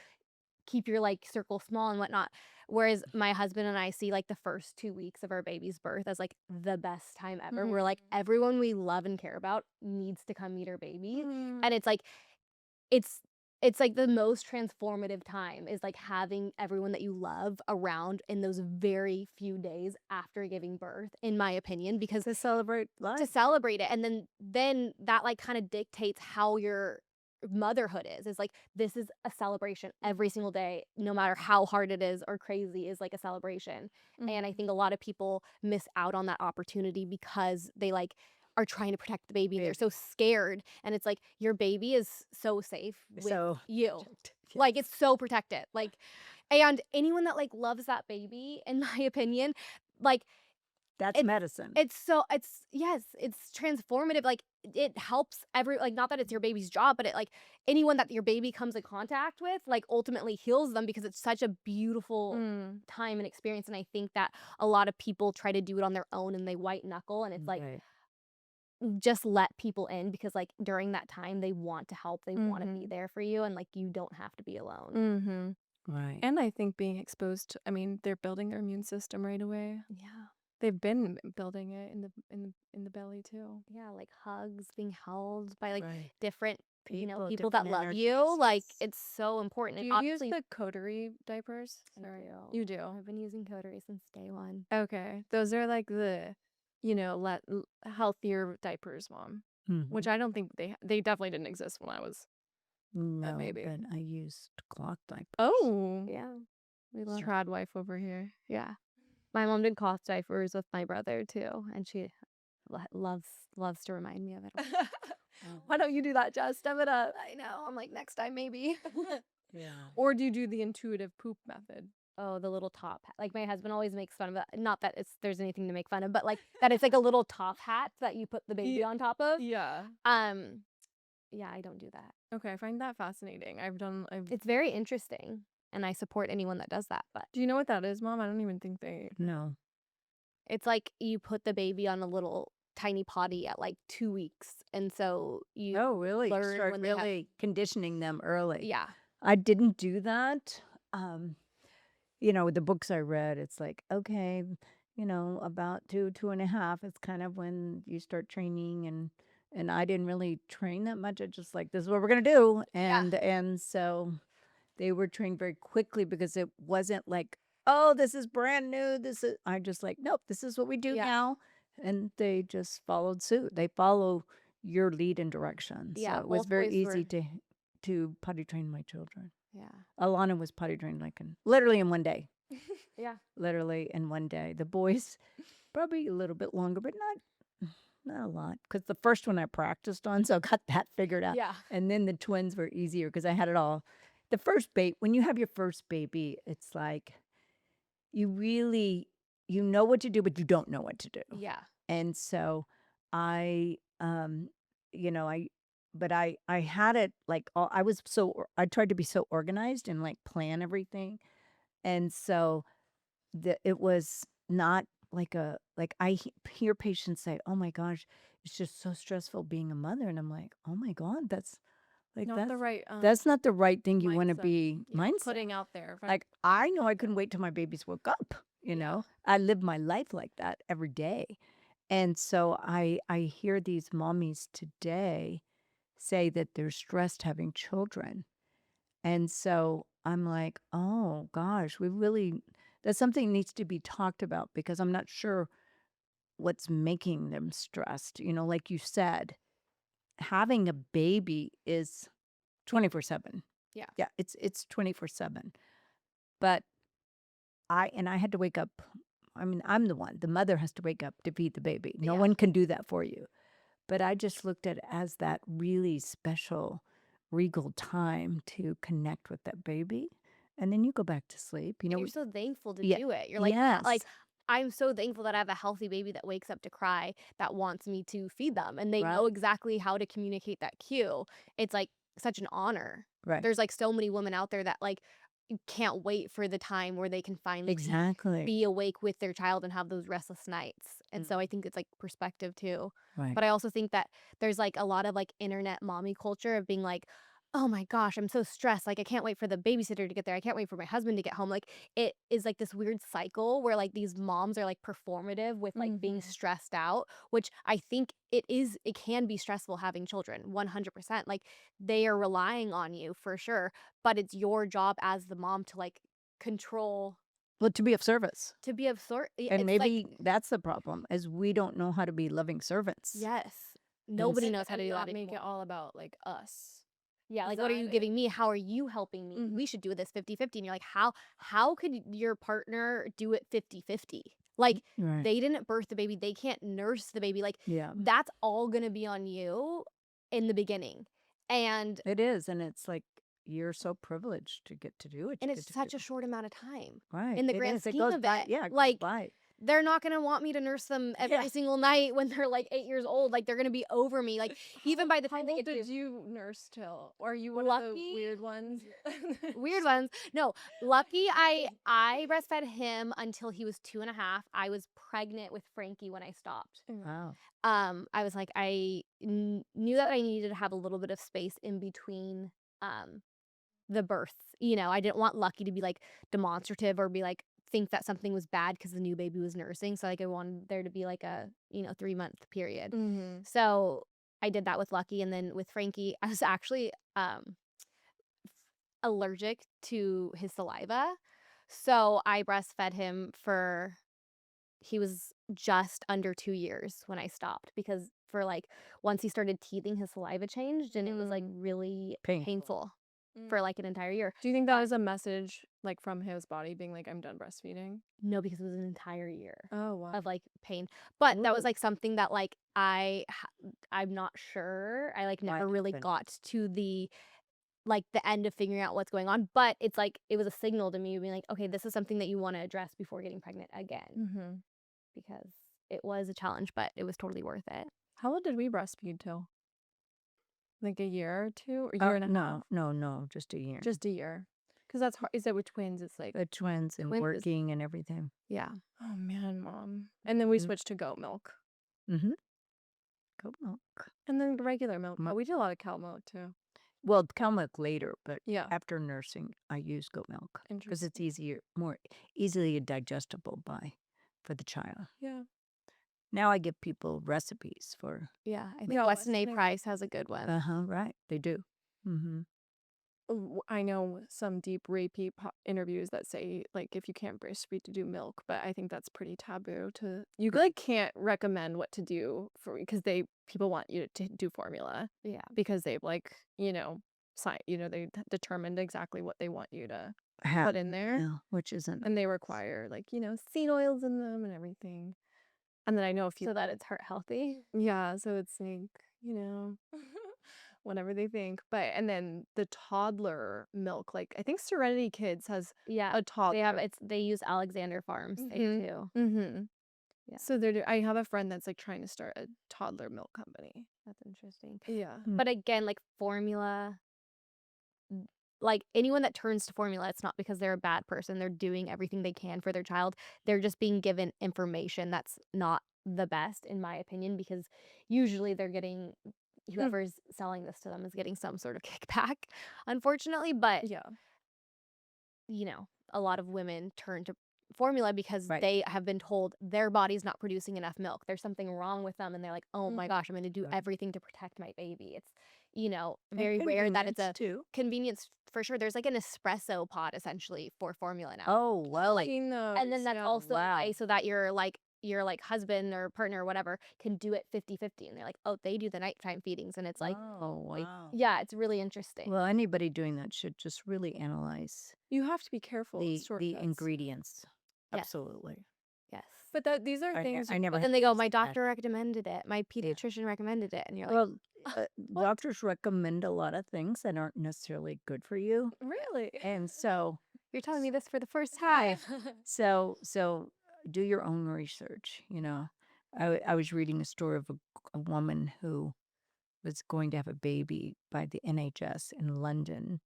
keep your like circle small and whatnot. Whereas my husband and I see like the first 2 weeks of our baby's birth as like the best time ever. We're like everyone we love and care about needs to come meet our baby. And it's like it's it's like the most transformative time is like having everyone that you love around in those very few days after giving birth, in my opinion, because To celebrate to life. celebrate it. And then that like kind of dictates how your motherhood is like this is a celebration every single day, no matter how hard it is or crazy, is like a celebration. And I think a lot of people miss out on that opportunity because they like are trying to protect the baby and they're so scared, and it's like your baby is so safe with So you. yeah. Like it's so protected. Like and anyone that like loves that baby, in my opinion, like That's medicine. it's transformative. Like it helps like not that it's your baby's job, but it like anyone that your baby comes in contact with like ultimately heals them because it's such a beautiful time and experience. And I think that a lot of people try to do it on their own and they white knuckle, and it's like Right. just let people in because like during that time they want to help, they want to be there for you, and like you don't have to be alone. Right. And I think being exposed to, I mean, they're building their immune system right away. Yeah. They've been building it in the belly too. Yeah, like hugs, being held by like Right. different People, people that different love you. Like energies. it's so important. Do And you use obviously the coterie diapers? I Sorry. do. You do. I've been using Coterie since day one. Okay. Those are like the, healthier diapers, Mom. Which I don't think they definitely didn't exist when I was No, maybe. but I used cloth diapers. Oh. Yeah. We love Trad wife over here. Yeah. My mom did cloth diapers with my brother too, and she loves to remind me of it. Why don't you do that, Jess? Step it up. I know. I'm like next time maybe. Yeah. Or do you do the intuitive poop method? Oh, the little top hat. Like my husband always makes fun of it. Not that there's anything to make fun of, but like that it's like a little top hat that you put the baby on top of. Yeah. Yeah, I don't do that. Okay, I find that fascinating. It's very interesting, and I support anyone that does that. But Do you know what that is, Mom? I don't even think they. No. It's like you put the baby on a little tiny potty at like 2 weeks, and so you Oh, really? learn Start when they have really conditioning them early. yeah. I didn't do that. Um, the books I read, it's like, okay, about 2.5, it's kind of when you start training and I didn't really train that much. I just like, this is what we're gonna do. Yeah. And so they were trained very quickly because it wasn't like, oh, this is brand new. I just like, nope, this is what we do Yeah. now. And they just followed suit. They follow your lead and direction. So Yeah, it was both very boys easy were to potty train my children. yeah. Alana was potty trained like literally in one day. Yeah. Literally in one day. The boys probably a little bit longer, but not a lot. Because the first one I practiced on, so I got that figured out. Yeah. And then the twins were easier because I had it all. The first baby, when you have your first baby, it's like you really you know what to do, but you don't know what to do. Yeah. And so I you know, I but I had it like all I tried to be so organized and like plan everything. And so it was not like hear patients say, "Oh my gosh, it's just so stressful being a mother." And I'm like, "Oh my God, Not the right that's not the right thing you want to mindset. be Yeah, mindset." putting out there. Like, I know I couldn't wait till my babies woke up, you Yeah. know? I live my life like that every day. And so I hear these mommies today say that they're stressed having children. And so I'm like, "Oh gosh, that's something that needs to be talked about because I'm not sure what's making them stressed." Like you said, having a baby is 24/7. Yeah. Yeah, it's 24/7. But I had to wake up. I mean, I'm the mother has to wake up to feed the baby. No Yeah. one can do that for you. But I just looked at it as that really special, regal time to connect with that baby. And then you go back to sleep. And you're so thankful to Yeah. do it. You're Yes. like I'm so thankful that I have a healthy baby that wakes up to cry that wants me to feed them and they know Right. exactly how to communicate that cue. It's like such an honor. Right. There's like so many women out there that like can't wait for the time where they can finally Exactly. be awake with their child and have those restless nights. And so I think it's like perspective too. Right. But I also think that there's like a lot of like internet mommy culture of being like, oh my gosh, I'm so stressed. Like, I can't wait for the babysitter to get there. I can't wait for my husband to get home. Like, it is like this weird cycle where like these moms are like performative with like being stressed out, which I think it can be stressful having children 100%. Like, they are relying on you for sure, but it's your job as the mom to like control, Well, to be of service. to be of sort. And It's like, maybe that's the problem, is we don't know how to be loving servants. yes, nobody knows how to And do not that make it anymore. all about like us. Yeah, like, 'Cause what are you I giving me? How are you helping me? We should do this 50-50. And you're like, how could your partner do it 50-50? Like, Right. they didn't birth the baby. They can't nurse the baby. Like, Yeah. that's all gonna be on you in the beginning. And It is. And it's like you're so privileged to get to do it. and You it's get to such do a short amount of time Right. in the It grand is. It scheme goes of by. it. Yeah, it goes Like, by. they're not gonna want me to nurse them every Yeah. single night when they're like 8 years old. Like, they're gonna be over me. Like, even by the How time they old get did to you nurse till? Or are you one of the Lucky? weird ones? Weird ones. No, Lucky, I breastfed him until he was 2.5. I was pregnant with Frankie when I stopped. Wow. I was like, knew that I needed to have a little bit of space in between the births. I didn't want Lucky to be like demonstrative or be like think that something was bad because the new baby was nursing. So like I wanted there to be like a 3-month period. So I did that with Lucky, and then with Frankie, I was actually allergic to his saliva. So I breastfed him he was just under 2 years when I stopped, because for like once he started teething, his saliva changed and it was like really painful for like an entire year. Do you think that was a message like from his body being like, I'm done breastfeeding? No, because it was an entire year Oh, wow. of like pain. But that was Ooh. like something that like I'm not sure. I like Why never really happened? got to the end of figuring out what's going on, but it's like it was a signal to me being like, okay, this is something that you want to address before getting pregnant again, because it was a challenge, but it was totally worth it. How old did we breastfeed till? Like a year or two? Or a year and a half? No, just a year. Just a year. Because that's hard. Is that with twins? It's like, The twins and Twins is- working and everything. Yeah. oh man, mom. And then we Mm. switched to goat milk. Mm-hmm. Goat milk. And then regular milk. Mo- Oh, we did a lot of cow milk too. Well, cow milk later, but Yeah. after nursing, I use goat milk because it's Interesting. more easily digestible for the child. Yeah. Now I give people recipes for. Yeah. I think Yeah, Weston A. Weston A. Price has a good one. Right. They do. Mm-hmm. I know some deep rapey interviews that say like if you can't breastfeed to do milk, but I think that's pretty taboo to. You like can't recommend what to do for because people want you to do formula Yeah. because they've like they determined exactly what they want you to Ha- put in there, yeah, which isn't. and they require like seed oils in them and everything. And then I know if you So that it's heart healthy. yeah, so it's like whatever they think. But and then the toddler milk, like I think Serenity Kids has Yeah. a toddler. They use Alexander Farms Mhm. too. Mm-hmm. Yeah. So I have a friend that's like trying to start a toddler milk company. That's interesting. Yeah. But again, like formula, like anyone that turns to formula, it's not because they're a bad person. They're doing everything they can for their child. They're just being given information that's not the best, in my opinion, because usually they're getting whoever's selling this to them is getting some sort of kickback, unfortunately. But Yeah. a lot of women turn to formula because Right. they have been told their body's not producing enough milk. There's something wrong with them, and they're like, "Oh my gosh, I'm going to do Right. everything to protect my baby." It's And very rare that it's convenience, a too. convenience for sure. There's like an espresso pod essentially for formula now. Oh well, like Seen those, And then that's yeah. also a Wow. way so that your husband or partner or whatever can do it 50-50. And they're like, oh, they do the nighttime feedings. And it's like, oh wow. yeah, it's really interesting. Well, anybody doing that should just really analyze You have to be careful with the shortcuts. ingredients. Yes. Absolutely. Yes. But these are things. I never. But then they go, my had doctor recommended it. My Yeah. pediatrician recommended it. And you're like, Well, doctors recommend a lot of things that aren't necessarily good for you, Really? and so you're telling me this for the first time. so do your own research. I was reading a story of a woman who was going to have a baby by the NHS in London,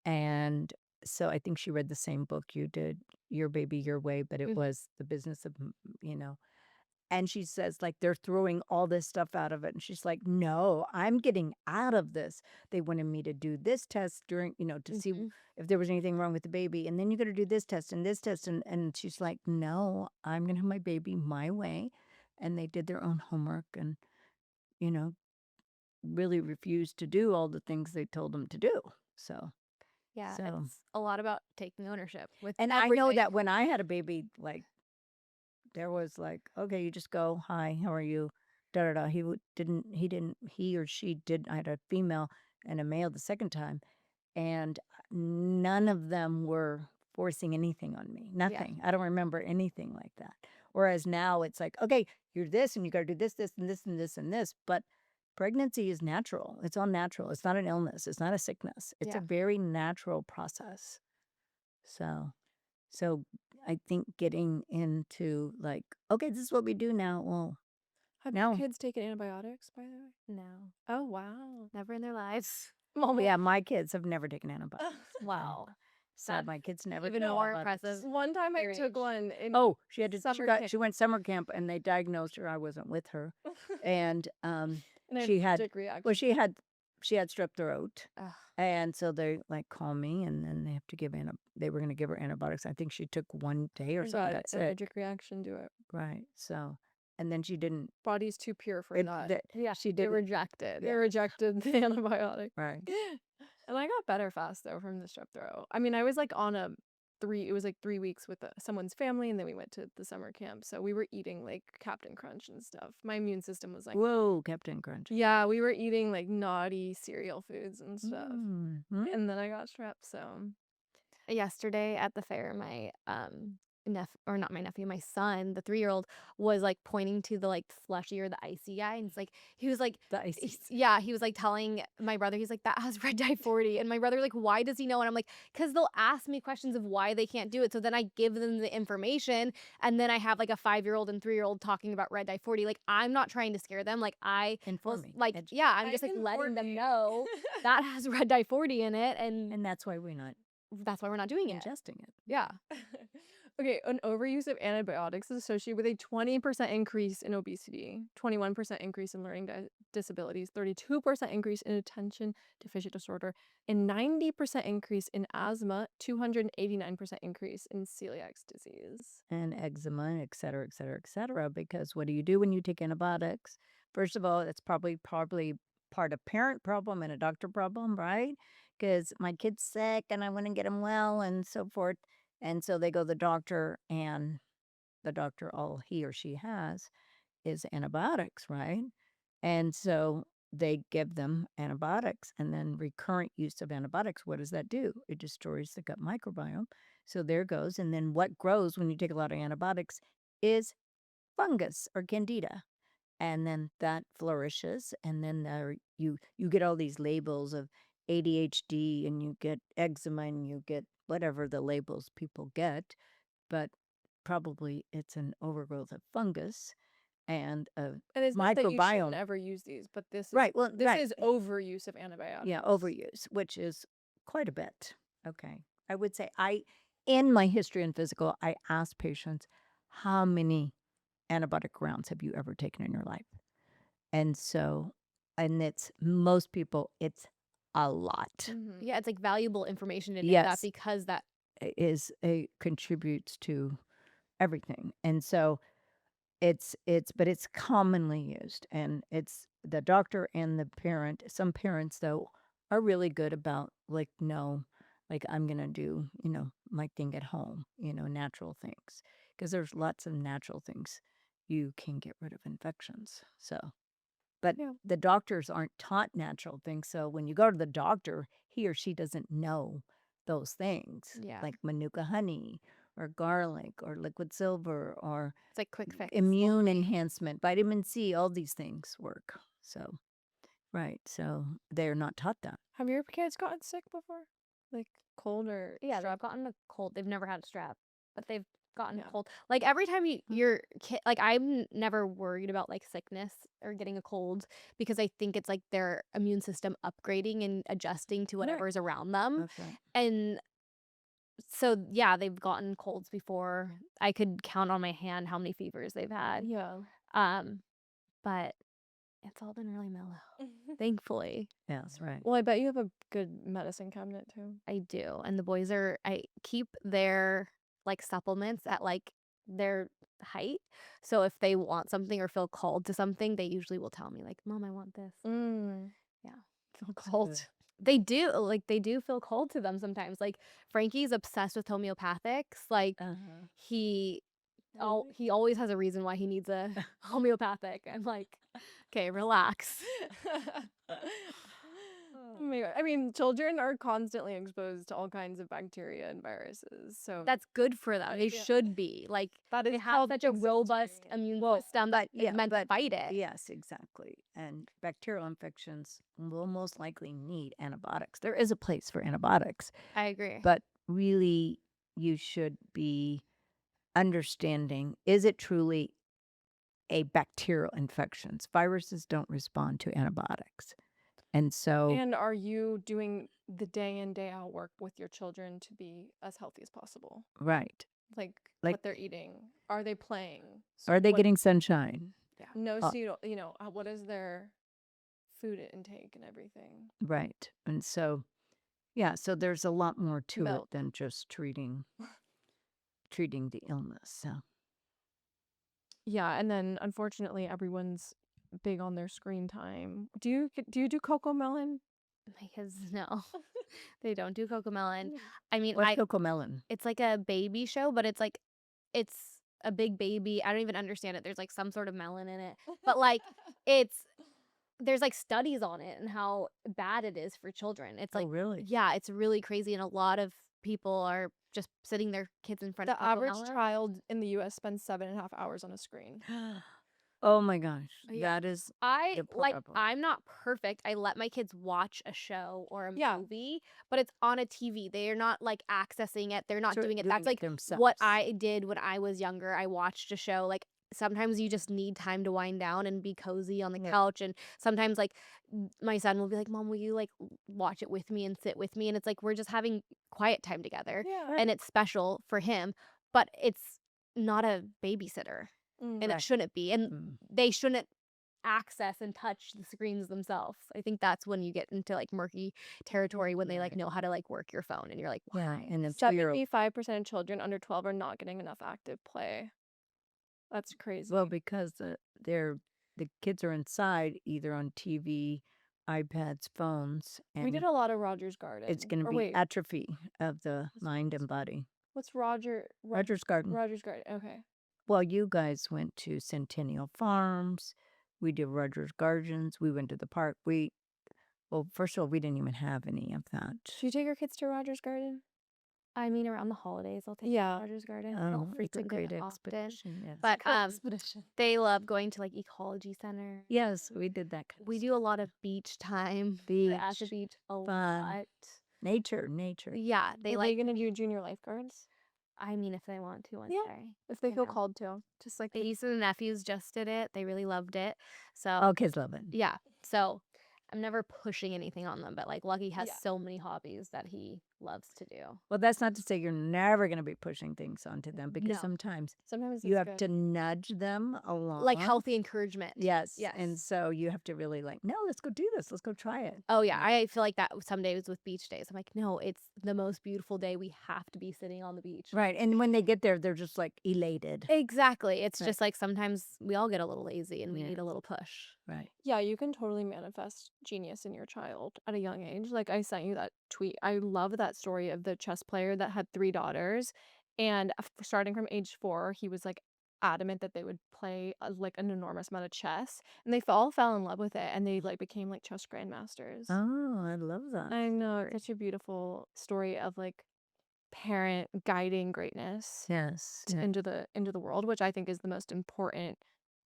and so I think she read the same book you did, Your Baby Your Way, but it Mhm. was the business of And she says, like, they're throwing all this stuff out of it. And she's like, no, I'm getting out of this. They wanted me to do this test during, to see Mhm. if there was anything wrong with the baby. And then you got to do this test and this test. And she's like, no, I'm going to have my baby my way. And they did their own homework and, really refused to do all the things they told them to do. So, Yeah, So- it's a lot about taking ownership with and I know everything. that when I had a baby, like, there was like, okay, you just go, hi, how are you? Da da da. He or she did. I had a female and a male the second time, and none of them were forcing anything on me. Nothing. I don't remember anything like that. Whereas now it's like, okay, you're this, and you got to do this, this, and this, and this, and this. But pregnancy is natural. It's all natural. It's not an illness. It's not a sickness. It's a Yeah. very natural process. So I think getting into like, okay, this is what we do now. Well, Have No. your kids taken antibiotics, by the way? No, Oh, wow. never in their lives. yeah, my kids have never taken antibiotics. Wow. So That's my kids never even took more antibiotics. impressive. One time I Your took age. one in Oh, she had to. Summer camp. She went summer camp, and they diagnosed her. I wasn't with her, and and I she had- allergic reaction. well, she had strep throat, Ugh. and so they like call me, and then they have to give they were going to give her antibiotics. I think she took one day or I something. got That's it, allergic reaction to it. right? So, and then she didn't. Body's too pure for It, that. that Yeah, she they didn't. rejected. They rejected the antibiotic. Right. And I got better fast though from the strep throat. I mean, I was like on it was like 3 weeks with someone's family, and then we went to the summer camp. So we were eating like Captain Crunch and stuff. My immune system was like, Whoa, Captain Crunch. yeah, we were eating like naughty cereal foods and stuff. Mm. And then I got strep, so Yesterday at the fair, my not my nephew, my son, the 3-year-old, was like pointing to the like slushy or the icy guy, and he was like, The icy. he was like telling my brother, he's like, that has red dye 40, and my brother like, why does he know? And I'm like, because they'll ask me questions of why they can't do it, so then I give them the information, and then I have like a 5-year-old and 3-year-old talking about red dye 40. Like, I'm not trying to scare them. Like, I Inform was me. like, I'm just like letting them know that has red dye 40 in it, and And that's why we're not that's why we're not doing it. Ingesting it. Yeah. Okay, an overuse of antibiotics is associated with a 20% increase in obesity, 21% increase in learning disabilities, 32% increase in attention deficit disorder, and 90% increase in asthma, 289% increase in celiac disease. And eczema, et cetera, et cetera, et cetera. Because what do you do when you take antibiotics? First of all, it's probably part of parent problem and a doctor problem, right? Because my kid's sick and I want to get him well and so forth. And so they go to the doctor, and the doctor, all he or she has is antibiotics, right? And so they give them antibiotics, and then recurrent use of antibiotics, what does that do? It destroys the gut microbiome. So there goes. And then what grows when you take a lot of antibiotics is fungus or candida. And then that flourishes, and then you get all these labels of ADHD, and you get eczema, and you get whatever the labels people get, but probably it's an overgrowth of fungus and a And it's not that you shouldn't microbiome. ever use these, but this is Right. Well, this right. is overuse of antibiotics. Yeah, overuse, which is quite a bit. Okay. I would say in my history and physical, I ask patients, how many antibiotic rounds have you ever taken in your life? And so, and it's most people, it's a lot. Mhm. Yeah, it's like valuable information to know that Yes, because that it contributes to everything. And so but it's commonly used, and it's the doctor and the parent. Some parents though are really good about like, no, like I'm gonna do, my thing at home, natural things. Because there's lots of natural things you can get rid of infections. So but Yeah. the doctors aren't taught natural things. So when you go to the doctor, he or she doesn't know those things, Yeah. like Manuka honey or garlic or liquid silver or it's like quick fix. immune enhancement, vitamin C, all these things work. So, right. So they're not taught that. Have your kids gotten sick before? Like cold or Yeah, they've strep? gotten a cold. They've never had a strep, but they've gotten Yeah. cold. Like every time your kid, like I'm never worried about like sickness or getting a cold because I think it's like their immune system upgrading and adjusting to Right. whatever's around them. That's right. And so yeah, they've gotten colds before. I could count on my hand how many fevers they've had. Yeah. But it's all been really mellow, thankfully. Yes, right. Well, I bet you have a good medicine cabinet too. I do. And the boys I keep their like supplements at like their height. So if they want something or feel called to something, they usually will tell me like, "Mom, I want this." Yeah. Feel cold. They do feel cold to them sometimes. Like Frankie's obsessed with homeopathics. Like he he always has a reason why he needs a homeopathic. I'm like, "Okay, relax." Oh my God. I mean, children are constantly exposed to all kinds of bacteria and viruses. So That's good for them. They Yeah. should be. Like that they is have such a healthy robust sensory. immune Well, system that yeah, is meant to but- fight it. Yes, exactly. And bacterial infections will most likely need antibiotics. There is a place for antibiotics, I agree. but really you should be understanding, is it truly a bacterial infection? Viruses don't respond to antibiotics. And so, And are you doing the day in, day out work with your children to be as healthy as possible? right. Like Like- what they're eating? Are they playing? Are they What- getting sunshine? No, Uh, so you know, what is their food intake and everything? Right. And so, yeah, so there's a lot more to Milk. it than just treating the illness. So, Yeah, and then unfortunately everyone's big on their screen time. Do you do Cocomelon? My kids, no, they don't do Cocomelon. I mean, what's Cocomelon? it's like a baby show, but it's a big baby. I don't even understand it. There's like some sort of melon in it, but like there's like studies on it and how bad it is for children. It's like, Oh, really? yeah, it's really crazy, and a lot of people are just sitting their kids in front of The average Cocomelon. child in the US spends 7.5 hours on a screen. Oh my gosh. Yeah. That is I the like problem. I'm not perfect. I let my kids watch a show or a Yeah. movie, but it's on a TV. They are not like accessing it. They're not Sure, doing it. doing That's it like themselves. what I did when I was younger. I watched a show like sometimes you just need time to wind down and be cozy on the Yeah. couch. And sometimes, like, my son will be like, Mom, will you like watch it with me and sit with me? And it's like we're just having quiet time together, Yeah. and it's special for him, but it's not a babysitter, and it Right. shouldn't be. And Mm. they shouldn't access and touch the screens themselves. I think that's when you get into like murky territory, when they like Right. know how to like work your phone, and you're like, Yeah, why? and the 2-year-old 75% of children under 12 are not getting enough active play. That's crazy. well, because the kids are inside either on TV, iPads, phones, We did and a lot of Rogers Garden. it's gonna Or be wait, atrophy of the mind and body. what's Rogers Garden. Garden? Okay. Well, you guys went to Centennial Farms. We did Rogers Gardens. We went to the park. Well, first of all, we didn't even have any of that. Should you take your kids to Rogers Garden? I mean, around the holidays, I'll take Yeah. Rogers Garden. I Oh, don't it's a frequent great it often, expedition. Yes. but Expedition. they love going to like ecology center. Yes, we did that. Kind We of do a lot of beach time. We're at the Beach, beach a fun. lot. Nature. Yeah, they Are like. they gonna do junior lifeguards? I mean, if they want to one Yeah, day. if they you feel know. called to. Just like My nieces and nephews just did it. They really loved it. So All kids love it. yeah, so I'm never pushing anything on them, but like Lucky has Yeah. so many hobbies that he loves to do. Well, that's not to say you're never going to be pushing things onto them, because No. sometimes sometimes you it's have good. to nudge them along. Like healthy encouragement. Yes. Yes. And so you have to really like, no, let's go do this. Let's go try it. Oh yeah, I feel like that some days with beach days. I'm like, no, it's the most beautiful day. We have to be sitting on the beach. Right. And when they get there, they're just like elated. Exactly. It's Right. just like sometimes we all get a little lazy and we Yeah. need a little push. Right. Yeah, you can totally manifest genius in your child at a young age. Like I sent you that tweet. I love that story of the chess player that had 3 daughters, and starting from age 4, he was like adamant that they would play like an enormous amount of chess, and they all fell in love with it, and they like became like chess grandmasters. Oh, I love that. I know, it's such a beautiful story of like parent guiding greatness Yes. Yeah. into the world, which I think is the most important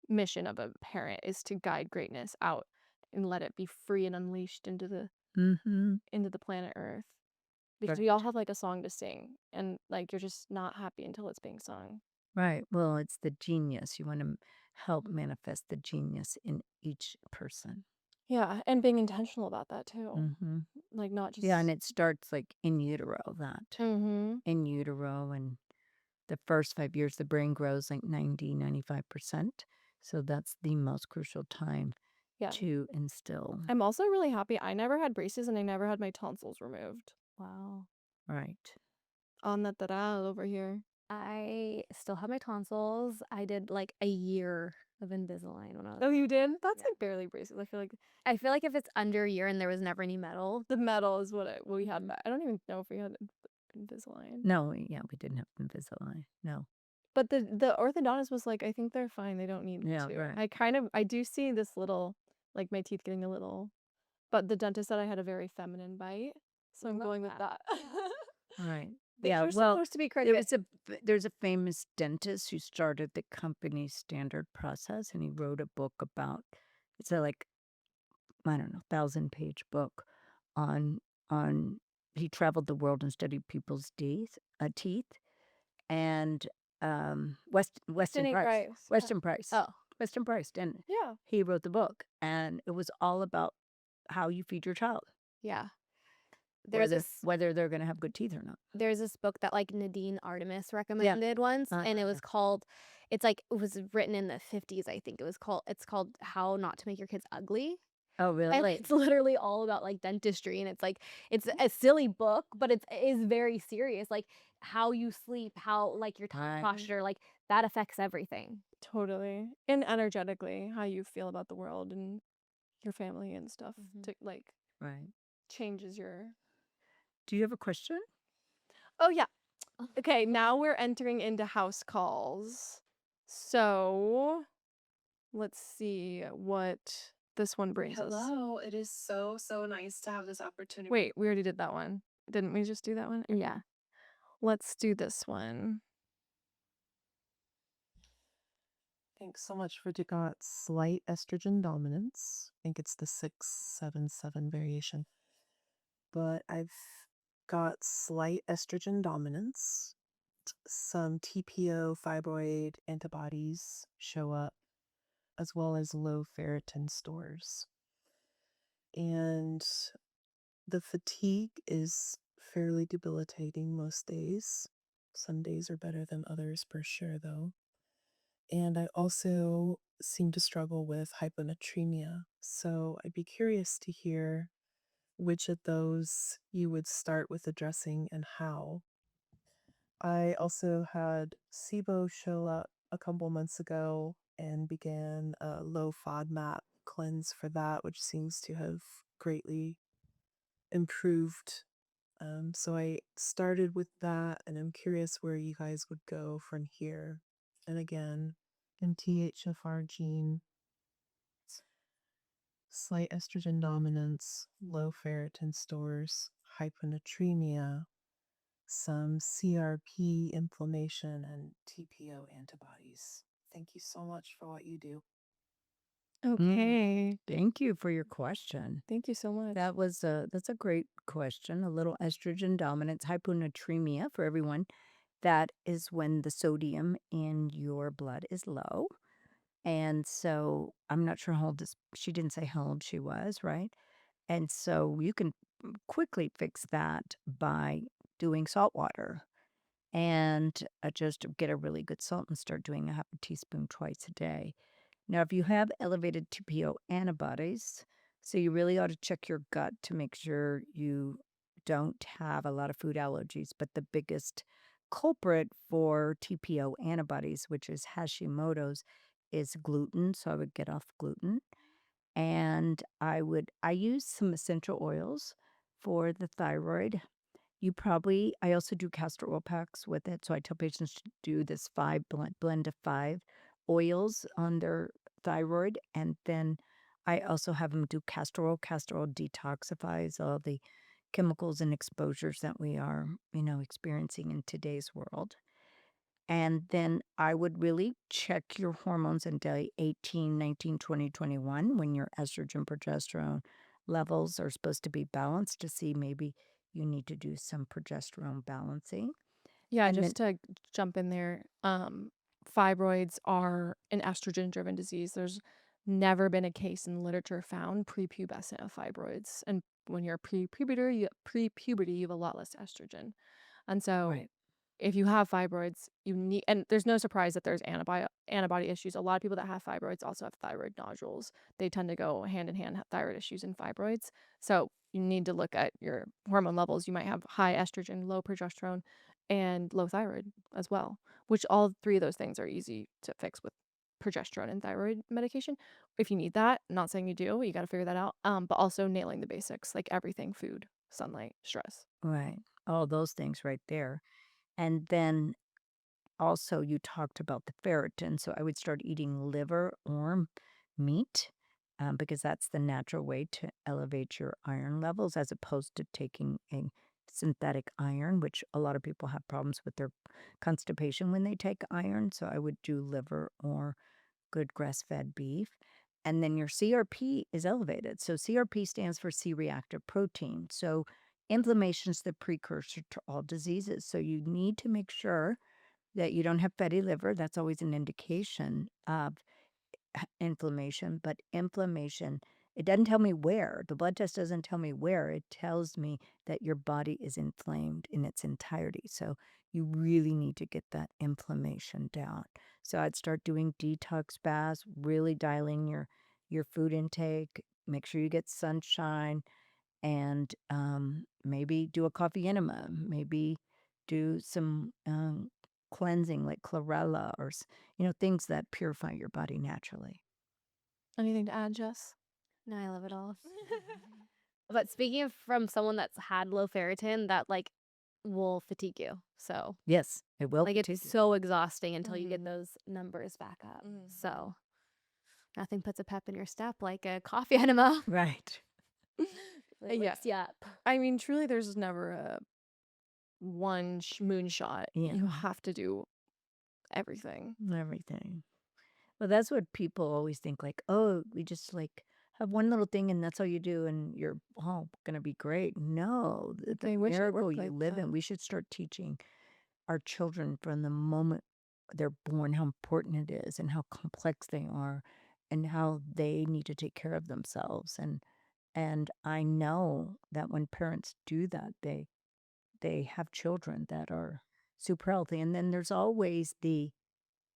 mission of a parent, is to guide greatness out and let it be free and unleashed into the planet Earth. Because we all have like a song to sing, and like you're just not happy until it's being sung. Right. Well, it's the genius. You want to help manifest the genius in each person. Yeah, and being intentional about that too. Mm-hmm. Like not just Yeah, and it starts like in utero, Mm-hmm. in utero, and the first 5 years the brain grows like 95%. So that's the most crucial time Yeah. to instill. I'm also really happy I never had braces and I never had my tonsils removed. Wow. Right. Natural over here. I still have my tonsils. I did like a year of Invisalign when I was. Oh, you did? That's Yeah. like barely braces. I feel like if it's under a year and there was never any metal. the metal is what we had. I don't even know if we had Invisalign. No, yeah, we didn't have Invisalign. No. But the orthodontist was like, I think they're fine. They don't need Yeah, to. right. I do see this little, like my teeth getting a little, but the dentist said I had a very feminine bite. So I'm Love going with that. Right. They Yeah, were well, supposed to be credited. there's a famous dentist who started the company standard process, and he wrote a book about, it's a like, I don't know, 1,000-page book on he traveled the world and studied people's teeth, and Weston Denny Price. Price. Weston Price. Oh. Weston Price, and Yeah. he wrote the book, and it was all about how you feed your child, Yeah. There's whether they're going to have good teeth or not. there's this book that like Nadine Artemis recommended once, and it was yeah. called, it was written in the 50s, I think. It's called How Not to Make Your Kids Ugly. Oh, And really? it's literally all about like dentistry, and it's like it's a silly book, but it is very serious. Like how you sleep, how like your tongue Right. posture, like that affects everything. Totally. And energetically, how you feel about the world and your family and stuff to like Right. changes your. Do you have a question? Oh yeah. Okay, now we're entering into house calls. So let's see what this one brings us. Hello, it is so nice to have this opportunity. Wait, we already did that one. Didn't we just do that one? Yeah. Let's do this one. Thanks so much. You got slight estrogen dominance. I think it's the 677 variation. But I've got slight estrogen dominance. some TPO fibroid antibodies show up, as well as low ferritin stores. And the fatigue is fairly debilitating most days. Some days are better than others for sure, though. And I also seem to struggle with hyponatremia. So I'd be curious to hear which of those you would start with addressing and how. I also had SIBO show up a couple months ago and began a low FODMAP cleanse for that, which seems to have greatly improved. So I started with that, and I'm curious where you guys would go from here. And again, MTHFR gene, slight estrogen dominance, low ferritin stores, hyponatremia, some CRP inflammation, and TPO antibodies. Thank you so much for what you do. Okay. Thank you for your question. Thank you so much. That's a great question. A little estrogen dominance, hyponatremia for everyone. That is when the sodium in your blood is low. And so I'm not sure how old this, she didn't say how old she was, right? And so you can quickly fix that by doing salt water and just get a really good salt and start doing a half a teaspoon twice a day. Now, if you have elevated TPO antibodies, so you really ought to check your gut to make sure you don't have a lot of food allergies. But the biggest culprit for TPO antibodies, which is Hashimoto's, is gluten. So I would get off gluten. And I use some essential oils for the thyroid. I also do castor oil packs with it. So I tell patients to do this blend of 5 oils on their thyroid. And then I also have them do castor oil. Castor oil detoxifies all the chemicals and exposures that we are, experiencing in today's world. And then I would really check your hormones in day 18, 19, 20, 21 when your estrogen, progesterone levels are supposed to be balanced to see maybe you need to do some progesterone balancing. Yeah, And then, just to jump in there, fibroids are an estrogen-driven disease. There's never been a case in the literature found prepubescent of fibroids. And when you're pre-puberty, you have a lot less estrogen. And so right, if you have fibroids, you need, and there's no surprise that there's antibody issues. A lot of people that have fibroids also have thyroid nodules. They tend to go hand in hand, thyroid issues and fibroids. So you need to look at your hormone levels. You might have high estrogen, low progesterone, and low thyroid as well, which all 3 of those things are easy to fix with progesterone and thyroid medication. If you need that, not saying you do, you got to figure that out. But also nailing the basics, like everything: food, sunlight, stress. right. All those things right there. And then also, you talked about the ferritin. So I would start eating liver or meat because that's the natural way to elevate your iron levels as opposed to taking a synthetic iron, which a lot of people have problems with their constipation when they take iron. So I would do liver or good grass fed beef. And then your CRP is elevated. So CRP stands for C reactive protein. So inflammation is the precursor to all diseases. So you need to make sure that you don't have fatty liver. That's always an indication of inflammation, but inflammation, it doesn't tell me where. The blood test doesn't tell me where. It tells me that your body is inflamed in its entirety. So you really need to get that inflammation down. So I'd start doing detox baths, really dialing your food intake, make sure you get sunshine, and maybe do a coffee enema, maybe do some cleansing like chlorella or things that purify your body naturally. Anything to add, Jess? No, I love it all. But speaking of from someone that's had low ferritin, that like will fatigue you. So Yes, it will like fatigue it's you. so exhausting until you get Mhm. those numbers back up. Mhm. So nothing puts a pep in your step like a coffee enema. Right. It Yeah. wakes you up. I mean, truly, there's never a one moonshot. Yeah, You have to do everything. everything. Well, that's what people always think like, oh, we just like have one little thing and that's all you do and you're all going to be great. No, the They wish it miracle worked you like live that. in, we should start teaching our children from the moment they're born, how important it is and how complex they are and how they need to take care of themselves. And I know that when parents do that, they have children that are super healthy. And then there's always the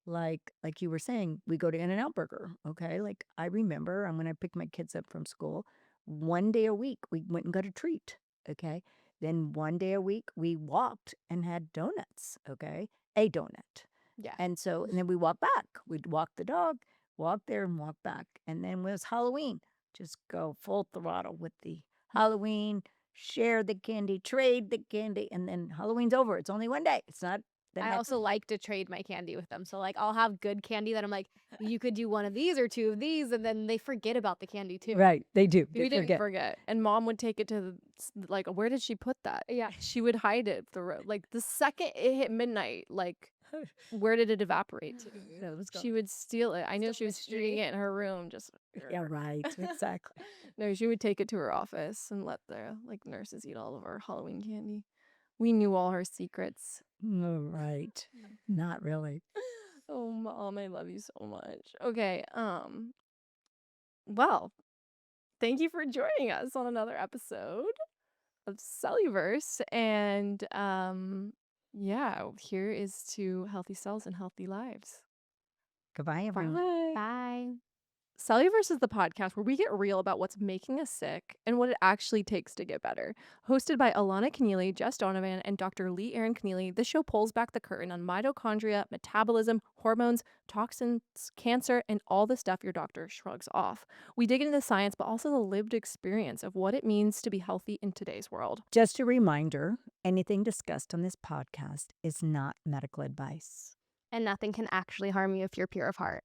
like you were saying, we go to In-N-Out Burger, okay? Like, I remember when I picked my kids up from school, one day a week, we went and got a treat, okay? Then one day a week, we walked and had donuts, okay? A donut. Yeah. And then we walked back. We'd walk the dog, walk there and walk back. And then when it was Halloween, just go full throttle with the Halloween, share the candy, trade the candy, and then Halloween's over. It's only one day. It's not the I next. also like to trade my candy with them. So, like, I'll have good candy that I'm like, you could do one of these or two of these, and then they forget about the candy too. Right, they do. We didn't forget. And mom would take it to like, where did she put that? Yeah. She would hide it like the second it hit midnight, like where did it evaporate to? Yeah, let's go. She would steal it. I know Still she was eating mystery. it in her room. Just Yeah, right. Exactly. no, she would take it to her office and let the nurses eat all of our Halloween candy. We knew all her secrets. Right. Not really. Oh, mom, I love you so much. Okay, well, thank you for joining us on another episode of Celluverse. And yeah, here is to healthy cells and healthy lives. Goodbye, everyone. Bye. Bye. Celluverse is the podcast where we get real about what's making us sick and what it actually takes to get better. Hosted by Alana Keneally, Jess Donovan, and Dr. Lee Aaron Keneally, this show pulls back the curtain on mitochondria, metabolism, hormones, toxins, cancer, and all the stuff your doctor shrugs off. We dig into the science, but also the lived experience of what it means to be healthy in today's world. Just a reminder, anything discussed on this podcast is not medical advice. And nothing can actually harm you if you're pure of heart.